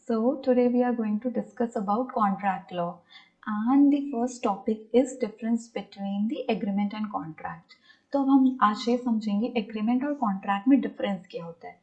So today we are going to discuss about contract law, and the first topic is difference between the agreement and contract. तो अब हम आज ये समझेंगे agreement और contract में डिफरेंस क्या होता है।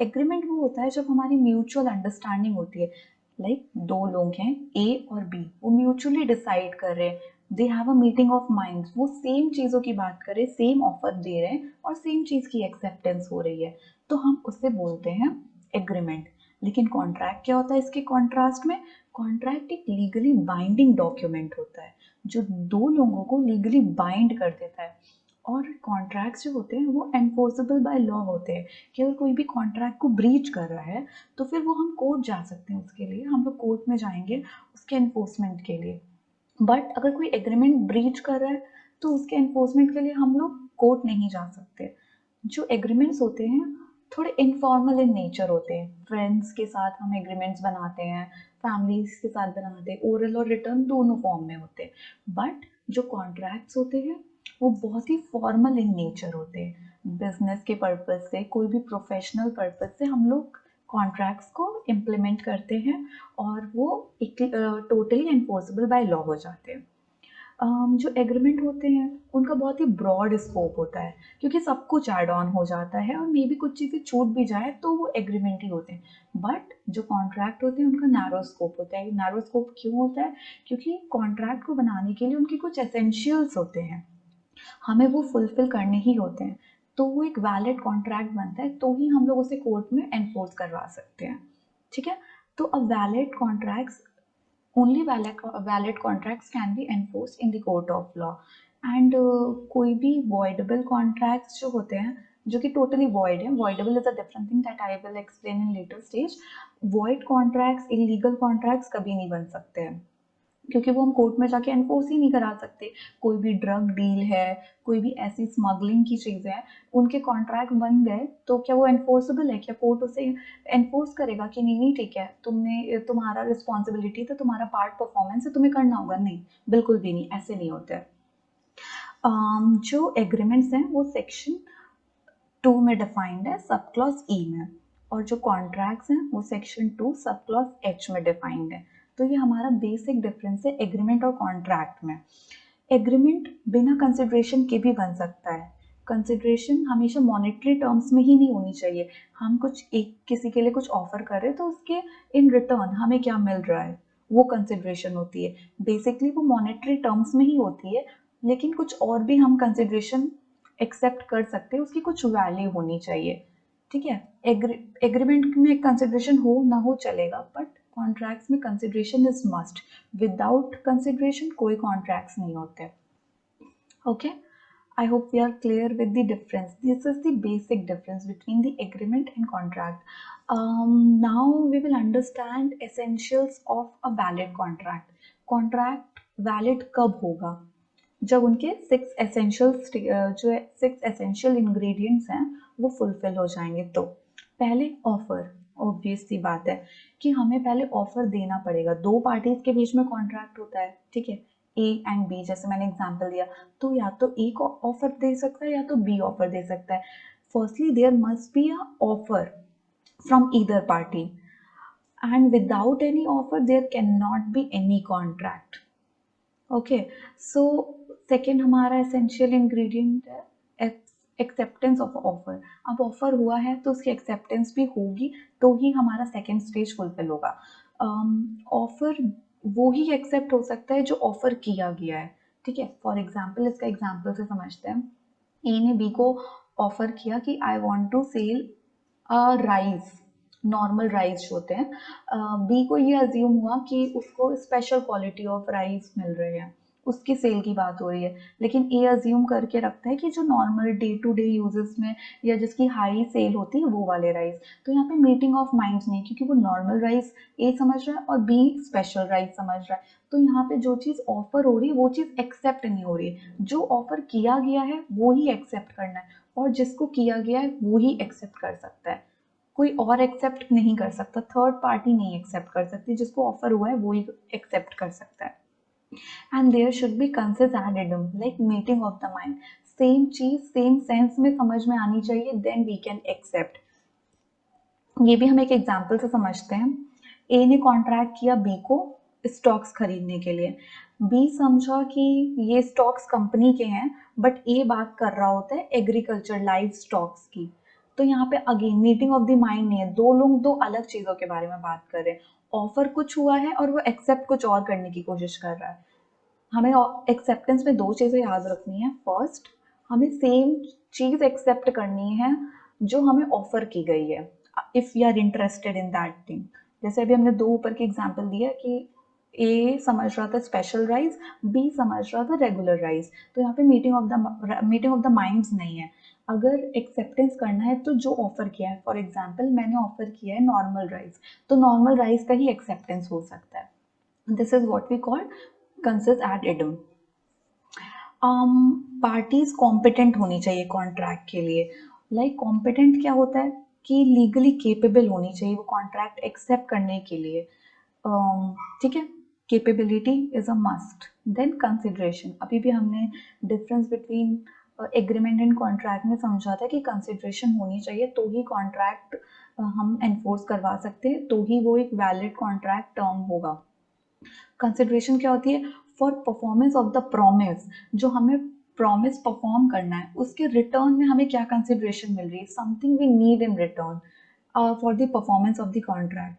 एग्रीमेंट वो होता है जब हमारी म्यूचुअल अंडरस्टैंडिंग होती है, लाइक दो लोग हैं ए और बी, वो म्यूचुअली डिसाइड कर रहे हैं, they have a meeting of minds, वो सेम चीज़ों की बात कर रहे हैं, सेम ऑफर दे रहे हैं और सेम चीज़ की एक्सेप्टेंस हो रही है, तो हम उसे बोलते हैं एग्रीमेंट। लेकिन कॉन्ट्रैक्ट क्या होता है इसके कॉन्ट्रास्ट में? कॉन्ट्रैक्ट एक लीगली बाइंडिंग डॉक्यूमेंट होता है जो दो लोगों को लीगली बाइंड कर देता है। और कॉन्ट्रैक्ट्स जो होते हैं वो एनफोर्सेबल बाय लॉ होते हैं कि अगर कोई भी कॉन्ट्रैक्ट को ब्रीच कर रहा है तो फिर वो हम कोर्ट जा सकते हैं, उसके लिए हम लोग कोर्ट में जाएंगे उसके एनफोर्समेंट के लिए। बट अगर कोई एग्रीमेंट ब्रीच कर रहा है तो उसके एनफोर्समेंट के लिए हम लोग कोर्ट नहीं जा सकते। जो एग्रीमेंट्स होते हैं थोड़े इनफॉर्मल इन नेचर होते हैं, फ्रेंड्स के साथ हम एग्रीमेंट्स बनाते हैं, फैमिलीज के साथ बनाते हैं, ओरल और रिटर्न दोनों फॉर्म में होते हैं। बट जो कॉन्ट्रैक्ट्स होते हैं वो बहुत ही फॉर्मल इन नेचर होते हैं। बिजनेस के पर्पज से, कोई भी प्रोफेशनल पर्पज से हम लोग कॉन्ट्रैक्ट्स को इम्प्लीमेंट करते हैं और वो टोटली एनफोर्सेबल बाय लॉ हो जाते हैं। जो एग्रीमेंट होते हैं उनका बहुत ही ब्रॉड स्कोप होता है क्योंकि सब कुछ ऐड ऑन हो जाता है और मे भी कुछ चीज़ें छूट भी जाए तो वो एग्रीमेंट ही होते हैं। बट जो कॉन्ट्रैक्ट होते हैं उनका नैरो स्कोप होता है। नैरो स्कोप क्यों होता है? क्योंकि कॉन्ट्रैक्ट को बनाने के लिए उनके कुछ एसेंशियल्स होते हैं, हमें वो फुलफिल करने ही होते हैं, तो वो एक वैलिड कॉन्ट्रैक्ट बनता है तो ही हम लोग उसे कोर्ट में एनफोर्स करवा सकते हैं। ठीक है, तो अब valid contracts, only valid contracts can be enforced in the court of law and कोई भी voidable contracts जो होते हैं जो कि totally void है, voidable is a different thing that I will explain in later stage। void contracts, illegal contracts कभी नहीं बन सकते हैं क्योंकि वो हम कोर्ट में जाके एनफोर्स ही नहीं करा सकते। कोई भी ड्रग डील है, कोई भी ऐसी स्मगलिंग की चीज़ें हैं, उनके कॉन्ट्रैक्ट बन गए तो क्या वो एनफोर्सेबल है? क्या कोर्ट उसे एनफोर्स करेगा कि नहीं नहीं ठीक है, तुमने, तुम्हारा रिस्पॉन्सिबिलिटी था, तुम्हारा पार्ट परफॉर्मेंस है, तुम्हें करना होगा? नहीं, बिल्कुल भी नहीं, ऐसे नहीं होते हैं। जो एग्रीमेंट्स हैं वो सेक्शन 2 में डिफाइंड है, सब क्लॉज ई में, और जो कॉन्ट्रैक्ट्स हैं वो सेक्शन 2 सब क्लॉज एच में डिफाइंड है। तो ये हमारा बेसिक डिफरेंस है एग्रीमेंट और कॉन्ट्रैक्ट में। एग्रीमेंट बिना कंसिडरेशन के भी बन सकता है। कंसिडरेशन हमेशा मॉनेटरी टर्म्स में ही नहीं होनी चाहिए। हम कुछ एक किसी के लिए कुछ ऑफर कर रहे हैं तो उसके इन रिटर्न हमें क्या मिल रहा है, वो कंसिडरेशन होती है। बेसिकली वो मॉनेटरी टर्म्स में ही होती है, लेकिन कुछ और भी हम कंसिडरेशन एक्सेप्ट कर सकते हैं, उसकी कुछ वैल्यू होनी चाहिए। ठीक है, एग्रीमेंट में कंसिडरेशन हो ना हो चलेगा, बट कॉन्ट्रैक्ट्स में consideration is must. Without consideration कोई कॉन्ट्रैक्ट्स नहीं होते। Okay, I hope we are clear with the difference. This is the basic difference between the agreement and contract. Now we will understand essentials of a valid contract. Contract valid कब होगा? जब उनके 6 essential ingredients हैं वो fulfil हो जाएंगे। तो पहले ऑफर, ऑब्वियस सी बात है कि हमें पहले ऑफर देना पड़ेगा। दो पार्टीज के बीच में कॉन्ट्रैक्ट होता है, ठीक है, ए एंड बी, जैसे मैंने एग्जांपल दिया, तो या तो ए को ऑफर दे सकता है या तो बी ऑफर दे सकता है। Firstly there must be a offer from either party and without any offer there can not be any contract. Okay, so second हमारा एसेंशियल इंग्रेडिएंट है एक्सेप्टेंस ऑफ ऑफर। अब ऑफर हुआ है तो उसकी एक्सेप्टेंस भी होगी तो ही हमारा सेकेंड स्टेज फुलफिल होगा। ऑफर वो ही एक्सेप्ट हो सकता है जो ऑफर किया गया है। ठीक है, फॉर एग्जाम्पल, इसका एग्जाम्पल से समझते हैं। ए ने बी को ऑफर किया कि I want to sell rice, normal rice जो होते हैं। बी को ये अज्यूम हुआ कि उसको special quality of rice mill रहे हैं, उसकी सेल की बात हो रही है, लेकिन ए अज्यूम करके रखता है कि जो normal day to day usages में या जिसकी हाई सेल होती है वो वाले राइस। तो यहाँ पे मीटिंग ऑफ माइंड्स नहीं, क्योंकि वो नॉर्मल राइस ए समझ रहा है और बी स्पेशल राइस समझ रहा है। तो यहाँ पे जो चीज़ ऑफर हो रही है वो चीज़ एक्सेप्ट नहीं हो रही है। जो ऑफर किया गया है वो ही एक्सेप्ट करना है और जिसको किया गया है वो ही एक्सेप्ट कर सकता है, कोई और एक्सेप्ट नहीं कर सकता, थर्ड पार्टी नहीं एक्सेप्ट कर सकती। जिसको ऑफर हुआ है वो ही एक्सेप्ट कर सकता है। And there should be consent ad idem, like meeting of the mind. Same चीज सेम सेंस में समझ में आनी चाहिए, देन वी कैन एक्सेप्ट। ये भी हम एक एग्जाम्पल से समझते हैं। ए ने कॉन्ट्रैक्ट किया बी को स्टॉक्स खरीदने के लिए, बी समझा कि ये स्टॉक्स कंपनी के हैं, बट ए बात कर रहा होता है एग्रीकल्चर लाइव स्टॉक्स की। तो यहाँ पे again meeting of the mind नहीं है, दो लोग दो अलग चीजों के बारे में बात कर रहे हैं। ऑफर कुछ हुआ है और वो एक्सेप्ट कुछ और करने की कोशिश कर रहा है। हमें एक्सेप्टेंस में दो चीजें याद रखनी है। फर्स्ट, हमें सेम चीज एक्सेप्ट करनी है जो हमें ऑफर की गई है, if we are interested in that thing. जैसे अभी हमने दो ऊपर की एग्जांपल दिया कि ए समझ रहा था स्पेशल राइस, बी समझ रहा था रेगुलर राइस। तो यहाँ पे मीटिंग ऑफ द माइंड्स नहीं है। अगर एक्सेप्टेंस करना है तो जो ऑफर किया है, फॉर एग्जाम्पल मैंने ऑफर किया है नॉर्मल राइस, तो नॉर्मल राइस का ही एक्सेप्टेंस हो सकता है। This is what we call consensus ad idem. Parties competent होनी चाहिए कॉन्ट्रैक्ट के लिए। लाइक कॉम्पिटेंट क्या होता है कि लीगली केपेबल होनी चाहिए वो कॉन्ट्रैक्ट एक्सेप्ट करने के लिए। ठीक है, capability is a must. Then consideration, अभी भी हमने difference between agreement and contract में समझा था कि कंसिडरेशन होनी चाहिए तो ही कॉन्ट्रैक्ट हम एनफोर्स करवा सकते हैं, तो ही वो एक वैलिड कॉन्ट्रैक्ट टर्म होगा। कंसिडरेशन क्या होती है? For performance of the promise, जो हमें प्रॉमिस परफॉर्म करना है उसके रिटर्न में हमें क्या कंसिडरेशन मिल रही है, something we need in return for the performance of the contract.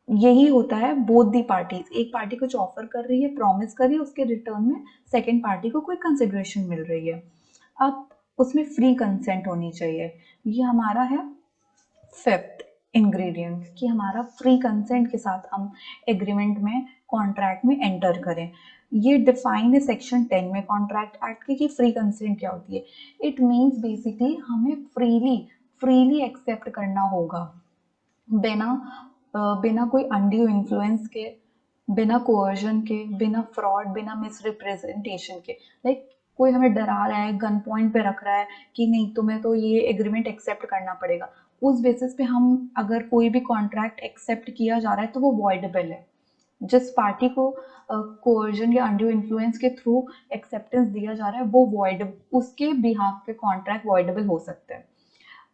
यही होता है बोथ दी पार्टीज, एक पार्टी कुछ ऑफर कर रही है, प्रॉमिस कर रही है, उसके रिटर्न में सेकेंड पार्टी को कोई कंसिडरेशन मिल रही है। अब उसमें फ्री कंसेंट होनी चाहिए। ये हमारा है फिफ्थ इंग्रेडिएंट कि हमारा फ्री कंसेंट के साथ हम एग्रीमेंट में कॉन्ट्रैक्ट में एंटर करें। ये डिफाइन है सेक्शन 10 में कॉन्ट्रैक्ट एक्ट की कि फ्री कंसेंट क्या होती है। इट मीन्स बेसिकली हमें फ्रीली एक्सेप्ट करना होगा, बिना कोई अनड्यू इन्फ्लुएंस के, बिना कोअर्जन के, बिना फ्रॉड, बिना मिसरिप्रेजेंटेशन के। लाइक कोई हमें डरा रहा है, गन पॉइंट पे रख रहा है कि नहीं तुम्हें तो ये एग्रीमेंट एक्सेप्ट करना पड़ेगा, उस बेसिस पे हम अगर कोई भी कॉन्ट्रैक्ट एक्सेप्ट किया जा रहा है तो वो वॉइडेबल है। जिस पार्टी को कोअर्जन या अनड्यू इन्फ्लुएंस के थ्रू एक्सेप्टेंस दिया जा रहा है वो वॉइड, उसके बिहाफ पे कॉन्ट्रैक्ट वॉइडेबल हो सकता है।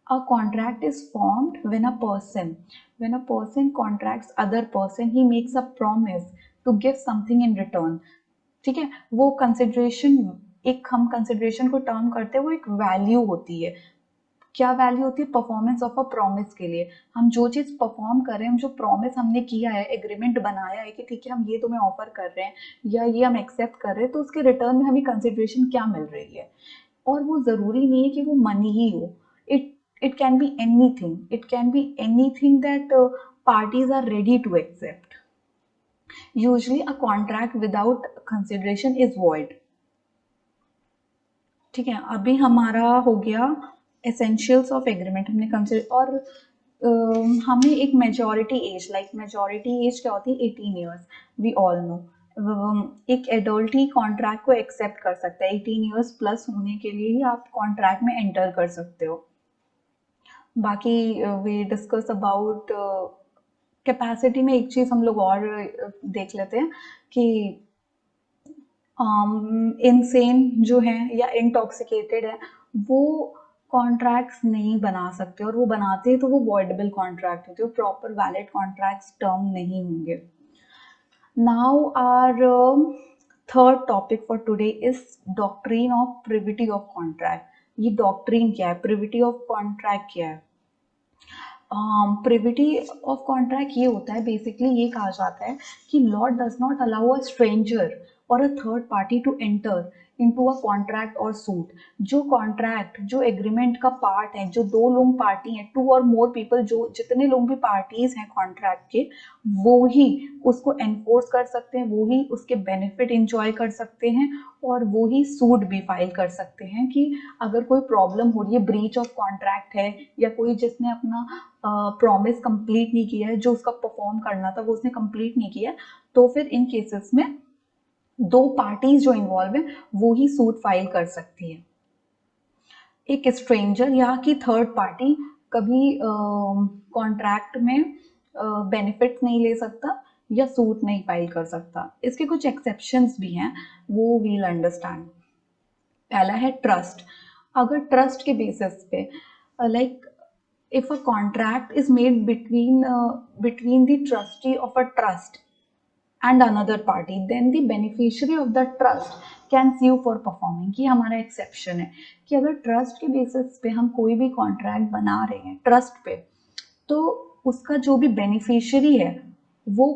A contract is formed when a person contracts other person, he makes a promise to give something in return। ठीक है, वो कंसिडरेशन, एक हम कंसिडरेशन को टर्म करते हैं, वो एक वैल्यू होती है। क्या वैल्यू होती है? परफॉर्मेंस ऑफ अ प्रॉमिस के लिए। हम जो चीज परफॉर्म कर रहे हैं, जो प्रॉमिस हमने किया है, एग्रीमेंट बनाया है कि ठीक है हम ये तुम्हें ऑफर कर रहे हैं या ये हम एक्सेप्ट कर रहे हैं, तो उसके रिटर्न में हमें कंसिडरेशन क्या मिल रही है। और वो जरूरी नहीं है कि वो मनी ही हो, it can be anything, it can be anything that parties are ready to accept। usually a contract without consideration is void। ठीक है, अभी हमारा हो गया एसेंशियल्स ऑफ एग्रीमेंट, हमने कंसिडर। और हमें एक majority age, like majority age क्या होती है? 18 ईयर्स, वी ऑल नो। एक एडल्ट ही कॉन्ट्रैक्ट को एक्सेप्ट कर सकता है, 18 ईयर्स प्लस होने के लिए ही आप कॉन्ट्रैक्ट में एंटर कर सकते हो। बाकी वी डिस्कस अबाउट कैपेसिटी में एक चीज हम लोग और देख लेते हैं कि इनसेन जो है या इंटॉक्सिकेटेड है वो कॉन्ट्रैक्ट्स नहीं बना सकते, और वो बनाते हैं तो वो वॉइडेबल कॉन्ट्रैक्ट होते हैं, वो प्रॉपर वैलिड कॉन्ट्रैक्ट्स टर्म नहीं होंगे। Now our third topic for today is doctrine of privity of contract. ये डॉक्ट्रिन क्या है, प्रिविटी ऑफ कॉन्ट्रैक्ट क्या है? प्रिविटी ऑफ कॉन्ट्रैक्ट ये होता है, बेसिकली ये कहा जाता है कि law does not allow a stranger और a third party to enter into a contract और सूट। जो कॉन्ट्रैक्ट, जो एग्रीमेंट का पार्ट है, जो दो लोग पार्टी हैं, टू और मोर पीपल, जो जितने लोग भी पार्टीज हैं कॉन्ट्रैक्ट के, वो ही उसको एनफोर्स कर सकते हैं, वो ही उसके बेनिफिट इंजॉय कर सकते हैं, और वो ही सूट भी फाइल कर सकते हैं कि अगर कोई प्रॉब्लम हो रही है, ब्रीच ऑफ कॉन्ट्रैक्ट है, या कोई जिसने अपना प्रॉमिस कंप्लीट नहीं किया है, जो उसका परफॉर्म करना था वो उसने कंप्लीट नहीं किया, तो फिर इन केसेस में दो पार्टीज जो इन्वॉल्व है वो ही सूट फाइल कर सकती है। एक स्ट्रेंजर या कि थर्ड पार्टी कभी कॉन्ट्रैक्ट में बेनिफिट नहीं ले सकता या सूट नहीं फाइल कर सकता। इसके कुछ एक्सेप्शंस भी हैं, वो वील अंडरस्टैंड। पहला है ट्रस्ट। अगर ट्रस्ट के बेसिस पे, like if a contract is made between the trustee of a trust and another party, then the beneficiary of the trust can sue for performing. कि हमारा एक्सेप्शन है कि अगर ट्रस्ट के बेसिस पे हम कोई भी कॉन्ट्रैक्ट बना रहे हैं ट्रस्ट पे, तो उसका जो भी बेनिफिशियरी है वो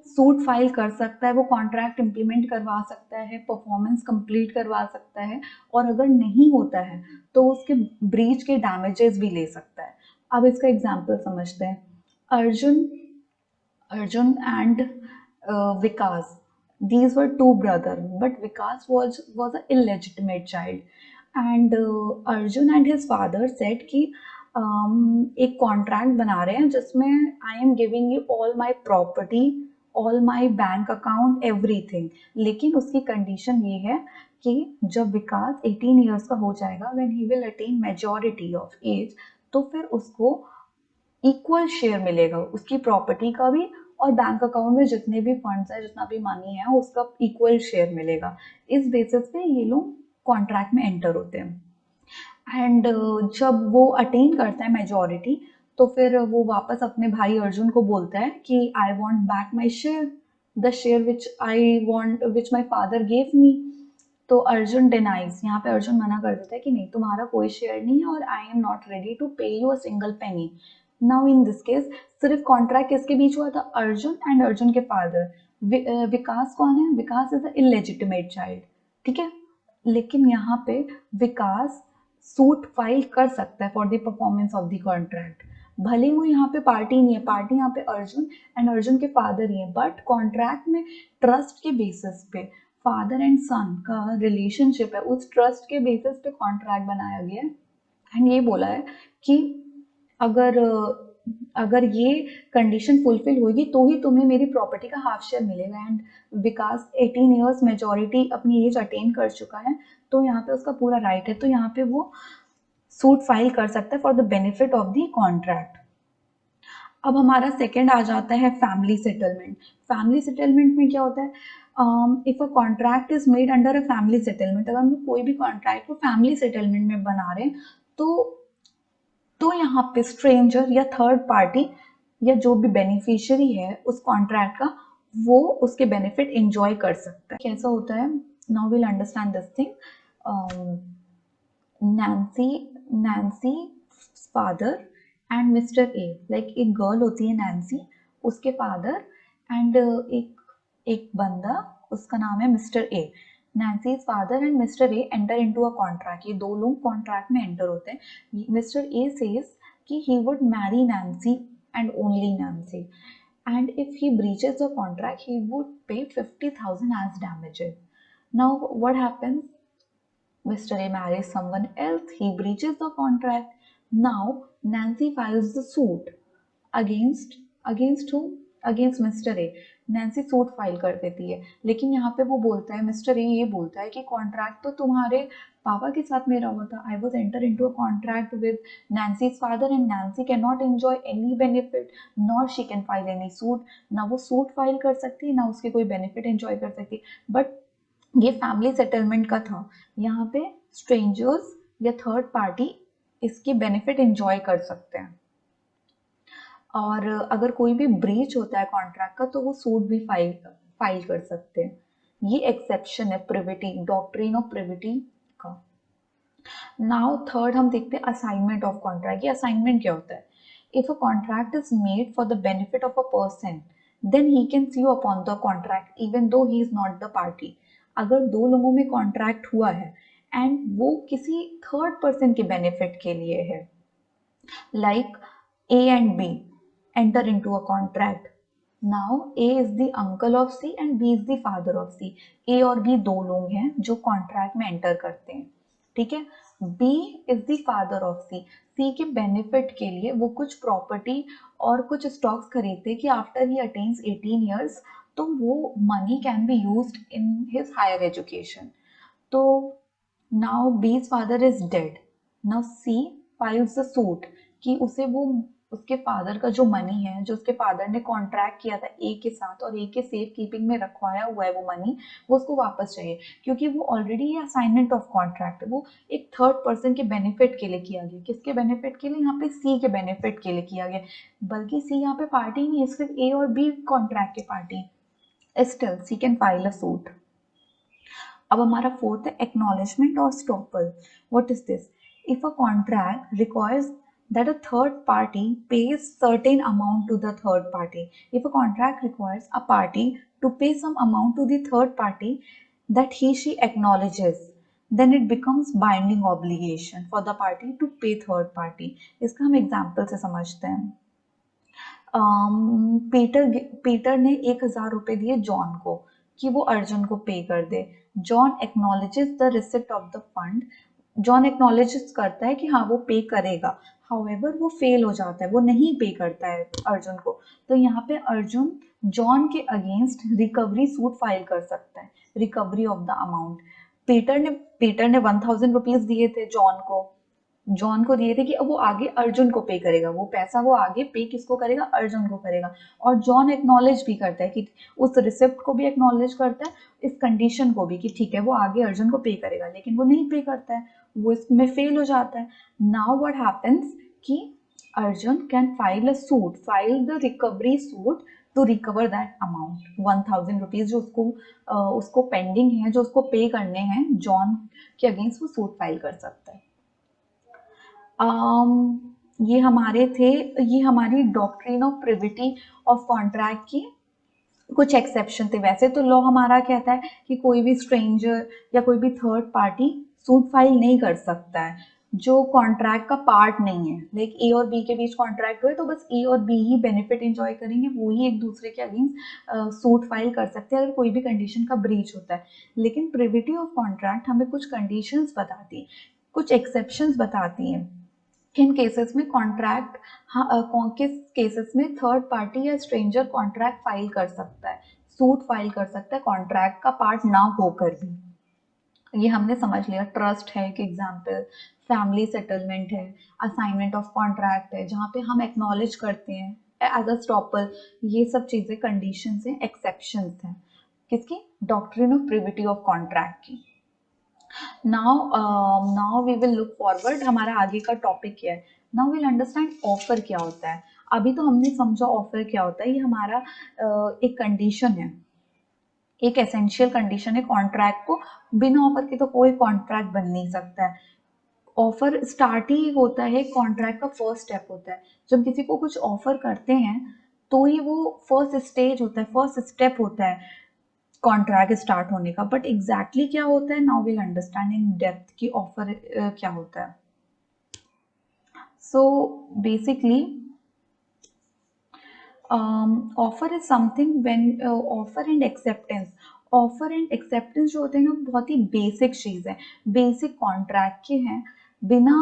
सूट फाइल कर सकता है, वो कॉन्ट्रैक्ट इम्प्लीमेंट करवा सकता है, परफॉर्मेंस कंप्लीट करवा सकता है, और अगर नहीं होता है तो उसके ब्रीच के डैमेजेस भी ले सकता है. अब इसका एग्जांपल समझते हैं. Arjun and Vikas. These were two brothers, but Vikas was an illegitimate child, and Arjun and his father said कि एक कॉन्ट्रैक्ट बना रहे हैं जिसमें I am giving you all my property, all my bank account, everything. लेकिन उसकी condition ये है कि जब विकास 18 ईयर्स का हो जाएगा, when he will attain majority of age, तो फिर उसको इक्वल शेयर मिलेगा उसकी प्रॉपर्टी का भी, और बैंक अकाउंट में जितने भी फंड्स हैं, जितना भी मनी है, उसका इक्वल शेयर मिलेगा. इस बेसिस पे ये लोग कॉन्ट्रैक्ट में एंटर होते हैं. एंड जब वो अटेन करता है मेजॉरिटी, तो फिर वो वापस अपने भाई अर्जुन को बोलता है कि I want back my share, the share which my father gave me. तो अर्जुन डिनाइज, यहाँ पे अर्जुन मना कर देता है कि नहीं, तुम्हारा कोई शेयर नहीं है, और I am not ready to pay you a single penny. Now in this case सिर्फ कॉन्ट्रैक्ट किसके बीच हुआ था? अर्जुन एंड अर्जुन के फादर. विकास कौन है? विकास इज अ इलेजिटिमेट चाइल्ड. ठीक है, लेकिन यहाँ पे विकास सूट फाइल कर सकता है for the performance of the contract. भले वो यहाँ पे पार्टी नहीं है, पार्टी यहाँ पे अर्जुन एंड अर्जुन के फादर ही है, बट कॉन्ट्रैक्ट में ट्रस्ट के बेसिस पे फादर एंड सन का रिलेशनशिप है, उस ट्रस्ट के बेसिस पे कॉन्ट्रैक्ट बनाया गया है. एंड ये बोला है कि अगर ये कंडीशन फुलफिल होगी तो ही तुम्हें मेरी प्रॉपर्टी का हाफ शेयर मिलेगा. एंड विकास 18 ईयर्स मेजॉरिटी अपनी एज अटेन कर चुका है, तो यहाँ पे उसका पूरा राइट है, तो यहाँ पे वो सूट फाइल कर सकता है for the benefit of the contract. अब हमारा सेकंड आ जाता है फैमिली सेटलमेंट. फैमिली सेटलमेंट में क्या होता है? If a contract is made under a family settlement, अगर हम कोई भी कॉन्ट्रैक्ट को फैमिली सेटलमेंट में बना रहे हैं, तो यहाँ पे स्ट्रेंजर या थर्ड पार्टी या जो भी बेनिफिशियरी है उस कॉन्ट्रैक्ट का, वो उसके बेनिफिट एंजॉय कर सकता है. कैसा होता है? Now will understand this thing. Nancy father and mister A, like एक गर्ल होती है नैन्सी, उसके फादर, एंड एक बंदा, उसका नाम है mister A. Nancy's father and mister A enter into a contract. ये दो लोग कॉन्ट्रैक्ट में एंटर होते हैं. मिस्टर ए सेज कि he would marry Nancy and only Nancy, and if he breaches the contract he would pay 50,000 as damages. Now what happens? Mr. A marries someone else, he breaches the contract. Now Nancy files the suit against whom? Against Mr. A. Nancy suit file कर देती है, लेकिन यहाँ पे वो बोलता है, mister ए ये बोलता है कि कॉन्ट्रैक्ट तो तुम्हारे पापा के साथ मेरा हुआ था. I was enter into a contract with Nancy's father, and Nancy can not enjoy any benefit, nor she can file any suit. ना वो सूट फाइल कर सकती है, ना उसके कोई बेनिफिट एंजॉय कर सकती. बट ये फैमिली सेटलमेंट का था, यहाँ पे स्ट्रेंजर्स या थर्ड पार्टी इसके बेनिफिट एंजॉय कर सकते हैं. और अगर कोई भी ब्रीच होता है कॉन्ट्रैक्ट का, तो वो सूट भी फाइल कर सकते हैं. ये एक्सेप्शन है प्रिविटी, डॉक्ट्रिन ऑफ प्रिविटी का. नाउ थर्ड हम देखते हैं असाइनमेंट ऑफ कॉन्ट्रैक्ट. ये असाइनमेंट क्या होता है? If a contract is made for the benefit of a person, then he can sue upon the contract even though he is not the party. अगर दो लोगों में कॉन्ट्रैक्ट हुआ है एंड वो किसी थर्ड पर्सन के बेनिफिट के लिए है, like A and B enter into a contract. Now A is the uncle of C and B is the father of C. A और B दो लोग हैं जो कॉन्ट्रैक्ट में एंटर करते हैं. ठीक है, B is the father of C. C के बेनिफिट के लिए वो कुछ प्रॉपर्टी और कुछ स्टॉक्स खरीदते कि आफ्टर ही अटेन्स 18 years, तो वो money can be used in his higher education. तो now B's father is dead. Now C files the suit कि उसे वो उसके फादर का जो मनी है, जो उसके फादर ने कॉन्ट्रैक्ट किया था ए के साथ और ए के सेफ कीपिंग में रखवाया हुआ है वो मनी, वो उसको वापस चाहिए, क्योंकि वो ऑलरेडी ये असाइनमेंट ऑफ कॉन्ट्रैक्ट है, वो एक थर्ड पर्सन के बेनिफिट के लिए किया गया। किसके बेनिफिट के लिए? यहाँ पे सी के बेनिफिट के लिए किया गया, बल्कि सी यहाँ पे पार्टी नहीं है, सिर्फ ए और बी कॉन्ट्रैक्ट के party. Still C can file a suit. अब हमारा फोर्थ है एक्नॉलेजमेंट और estoppel. What is this? If a contract requires that a third party pays certain amount to the third party. If a contract requires a party to pay some amount to the third party that he she acknowledges, then it becomes binding obligation for the party to pay third party. इसका हम example से समझते हैं। Peter ने 1,000 रुपए दिए John को कि वो अर्जुन को पे कर दे। John acknowledges the receipt of the fund. John acknowledges करता है कि हाँ वो पे करेगा, हाउएवर वो फेल हो जाता है, वो नहीं पे करता है अर्जुन को। तो यहाँ पे अर्जुन जॉन के अगेंस्ट रिकवरी सूट फाइल कर सकता है, recovery of the amount. Peter ने 1,000 रुपीज दिए थे जॉन को दिए थे कि अब वो आगे अर्जुन को पे करेगा, वो पैसा वो आगे पे किसको करेगा? अर्जुन को करेगा। और जॉन एक्नॉलेज भी करता है कि उस रिसिप्ट को भी एक्नॉलेज करता है, इस कंडीशन को भी कि ठीक है वो आगे अर्जुन को पे करेगा, लेकिन वो नहीं पे करता है, वो इसमें फेल हो जाता है। नाउ व्हाट हैपेंस कि Arjun can file a suit, file the recovery suit to recover that amount 1,000 rupees जो उसको पेंडिंग है, जो उसको पे करने हैं जॉन के अगेंस्ट, वो सूट फाइल कर सकता है। ये हमारी doctrine of privity of contract की कुछ एक्सेप्शन थे। वैसे तो लॉ हमारा कहता है कि कोई भी स्ट्रेंजर या कोई भी थर्ड पार्टी सूट फाइल नहीं कर सकता है जो कॉन्ट्रैक्ट का पार्ट नहीं है। लाइक ए और बी के बीच कॉन्ट्रैक्ट हुए तो बस ए और बी ही बेनिफिट एंजॉय करेंगे, वो ही एक दूसरे के अगेंस्ट सूट फाइल कर सकते हैं अगर कोई भी कंडीशन का ब्रीच होता है। लेकिन प्रिविटी ऑफ कॉन्ट्रैक्ट हमें कुछ कंडीशंस बताती है, कुछ एक्सेप्शंस बताती है। किन केसेस में कॉन्ट्रैक्ट, किस केसेस में थर्ड पार्टी या स्ट्रेंजर कॉन्ट्रैक्ट फाइल कर सकता है, सूट फाइल कर सकता है कॉन्ट्रैक्ट का पार्ट ना होकर भी। ये हमने समझ लिया। ट्रस्ट है एक एग्जाम्पल, फैमिली सेटलमेंट है, असाइनमेंट ऑफ कॉन्ट्रैक्ट है जहाँ पे हम एक्नॉलेज करते हैं एज अ स्टॉपर। ये सब चीजें कंडीशंस हैं, एक्सेप्शंस हैं किसकी? Doctrine of privity of contract की। Now we will look forward, हमारा आगे का टॉपिक क्या है। नाउ विल अंडरस्टैंड ऑफर क्या होता है। अभी तो हमने समझा ऑफर क्या होता है, ये हमारा एक कंडीशन है, एक एसेंशियल कंडीशन है कॉन्ट्रैक्ट को। बिना ऑफर के तो कोई कॉन्ट्रैक्ट बन नहीं सकता है। ऑफर स्टार्ट ही होता है, कॉन्ट्रैक्ट का फर्स्ट स्टेप होता है। जब किसी को कुछ ऑफर करते हैं तो ही वो फर्स्ट स्टेज होता है, फर्स्ट स्टेप होता है कॉन्ट्रैक्ट स्टार्ट होने का। बट एग्जैक्टली क्या होता है, now will understand in depth कि ऑफर क्या होता है। So basically offer is something when offer and acceptance, offer and acceptance जो होते हैं ना बहुत ही बेसिक चीज है, बेसिक कॉन्ट्रैक्ट के हैं। बिना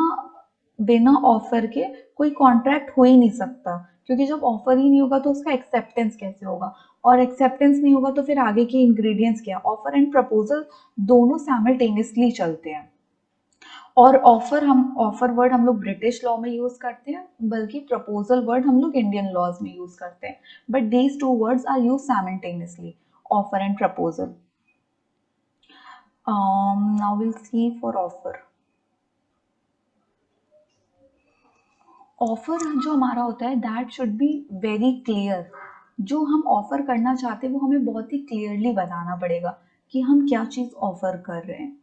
बिना ऑफर के कोई कॉन्ट्रैक्ट हो ही नहीं सकता, क्योंकि जब ऑफर ही नहीं होगा तो उसका एक्सेप्टेंस कैसे होगा, और एक्सेप्टेंस नहीं होगा तो फिर आगे के इंग्रेडिएंट्स क्या? ऑफर एंड प्रपोजल दोनों साइमल्टेनियसली चलते हैं। और ऑफर वर्ड हम लोग ब्रिटिश लॉ में यूज करते हैं, बल्कि प्रपोजल वर्ड हम लोग इंडियन लॉज में यूज करते हैं। But these two words are use simultaneously, offer and proposal. Now will see for offer. Offer जो हमारा होता है that should be very clear. जो हम ऑफर करना चाहते हैं वो हमें बहुत ही क्लियरली बताना पड़ेगा कि हम क्या चीज ऑफर कर रहे हैं,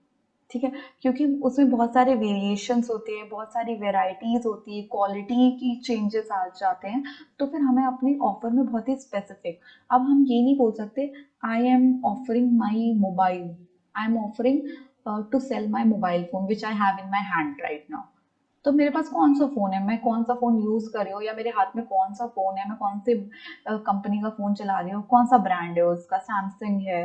ठीक है? क्योंकि उसमें बहुत सारे वेरिएशंस होते हैं, बहुत सारी वेराइटीज होती है, क्वालिटी की चेंजेस आ जाते हैं। तो फिर हमें अपनी ऑफर में बहुत ही स्पेसिफिक, अब हम ये नहीं बोल सकते I am offering my mobile, I am offering to sell my mobile phone which I have in my hand right now. तो मेरे पास कौन सा फोन है, मैं कौन सा फोन यूज कर रही हूँ, या मेरे हाथ में कौन सा फोन है, मैं कौन से कंपनी का फोन चला रही हूँ, कौन सा ब्रांड है उसका, सैमसंग है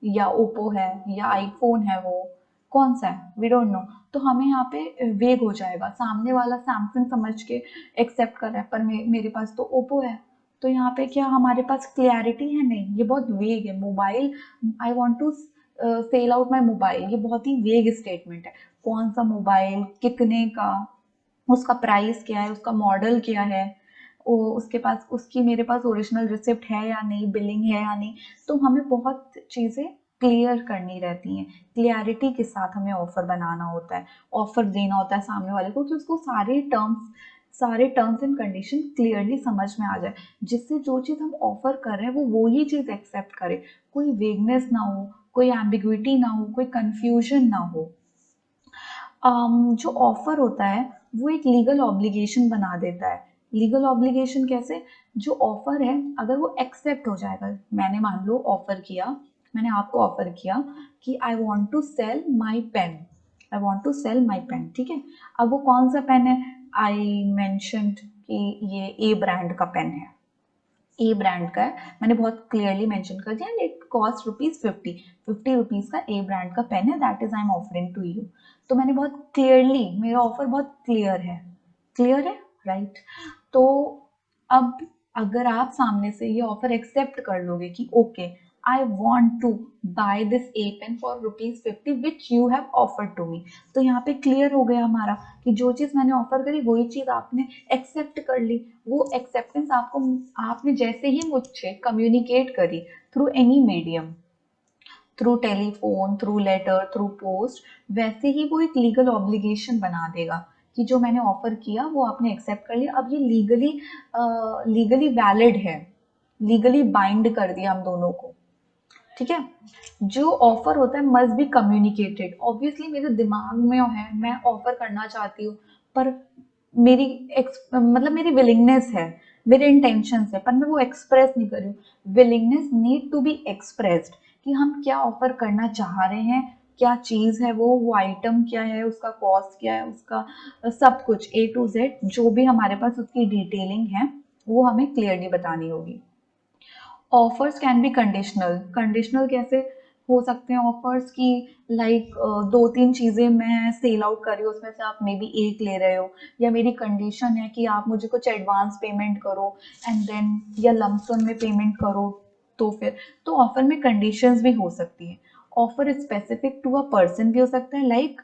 या ओप्पो है या आईफोन है, वो कौन सा है, वी डोंट नो। तो हमें यहाँ पे वेग हो जाएगा, सामने वाला सैमसंग समझ के एक्सेप्ट कर रहा है पर मेरे पास तो ओप्पो है। तो यहाँ पे क्या हमारे पास क्लैरिटी है? नहीं, ये बहुत वेग है। Mobile, I want to sell out my mobile, ये बहुत ही वेग स्टेटमेंट है। कौन सा मोबाइल, कितने का, उसका प्राइस क्या है, उसका मॉडल क्या है, उसके पास उसकी मेरे पास ओरिजिनल रिसिप्ट है या नहीं, बिलिंग है या नहीं। तो हमें बहुत चीज़ें क्लियर करनी रहती हैं, क्लियरिटी के साथ हमें ऑफर बनाना होता है, ऑफर देना होता है सामने वाले को कि उसको सारे टर्म्स एंड कंडीशन क्लियरली समझ में आ जाए, जिससे जो चीज़ हम ऑफर कर रहे हैं वो वही चीज़ एक्सेप्ट करे, कोई वेगनेस ना हो, कोई एम्बिग्विटी ना हो, कोई कंफ्यूजन ना हो। जो ऑफर होता है वो एक लीगल ऑब्लिगेशन बना देता है। लीगल ऑब्लिगेशन कैसे? जो ऑफर है अगर वो एक्सेप्ट हो जाएगा, मैंने मान लो ऑफर किया, मैंने आपको ऑफर किया कि I want to sell my pen, I want to sell my pen, ठीक है। अब वो कौन सा पेन है? आई मैंशनड कि ये ए ब्रांड का पेन है, ए ब्रांड का है, मैंने बहुत क्लियरली मेंशन कर दिया, एंड इट कॉस्ट ₹50 का ए ब्रांड का पेन है, that is I am offering to you. तो मैंने बहुत क्लियरली, मेरा ऑफर बहुत क्लियर है, राइट। तो अब अगर आप सामने से ये ऑफर एक्सेप्ट कर लोगे कि okay I want to buy this a pen for ₹50 which you have offer to me, तो यहाँ पे क्लियर हो गया हमारा कि जो चीज़ मैंने ऑफर करी वही चीज़ आपने एक्सेप्ट कर ली। वो एक्सेप्टेंस आपको, आपने जैसे ही मुझसे कम्युनिकेट करी through any medium, through telephone, through letter, through post, वैसे ही वो एक लीगल ऑब्लिगेशन बना देगा कि जो मैंने ऑफर किया वो आपने एक्सेप्ट कर लिया, अब ये लीगली वैलिड है, लीगली बाइंड कर दिया हम दोनों को, ठीक है। जो ऑफर होता है मस्ट बी कम्युनिकेटेड, ऑब्वियसली मेरे दिमाग में है मैं ऑफर करना चाहती हूँ, पर मतलब मेरी विलिंगनेस है, मेरे इंटेंशन है, पर मैं वो एक्सप्रेस नहीं कर रही हूँ। Willingness need to be expressed कि हम क्या ऑफर करना चाह रहे हैं, क्या चीज़ है वो आइटम क्या है, उसका कॉस्ट क्या है, उसका सब कुछ A to Z जो भी हमारे पास उसकी डिटेलिंग है वो हमें क्लियरली बतानी होगी। Offers can be conditional, conditional कैसे हो सकते हैं ऑफर्स की? लाइक दो तीन चीज़ें मैं सेल आउट कर रही हूँ, उसमें से आप मे बी एक ले रहे हो, या मेरी कंडीशन है कि आप मुझे कुछ एडवांस पेमेंट करो एंड देन या लमसम में पेमेंट करो, तो फिर तो ऑफर में कंडीशंस भी हो सकती है। Offer specific to a person भी हो सकता है, लाइक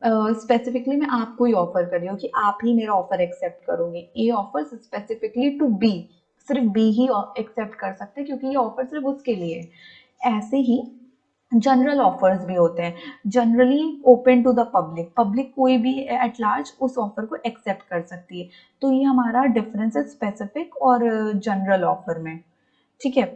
स्पेसिफिकली मैं आपको ही ऑफर कर रही हूँ कि आप ही मेरा ऑफर एक्सेप्ट करोगे, ये ऑफर स्पेसिफिकली टू बी, सिर्फ बी ही एक्सेप्ट कर सकते हैं क्योंकि ये ऑफर सिर्फ उसके लिए है। ऐसे ही जनरल ऑफर्स भी होते हैं, generally open to the public, public कोई भी एट लार्ज उस ऑफर को एक्सेप्ट कर सकती है। तो ये हमारा डिफरेंस है स्पेसिफिक और जनरल ऑफर में, ठीक है।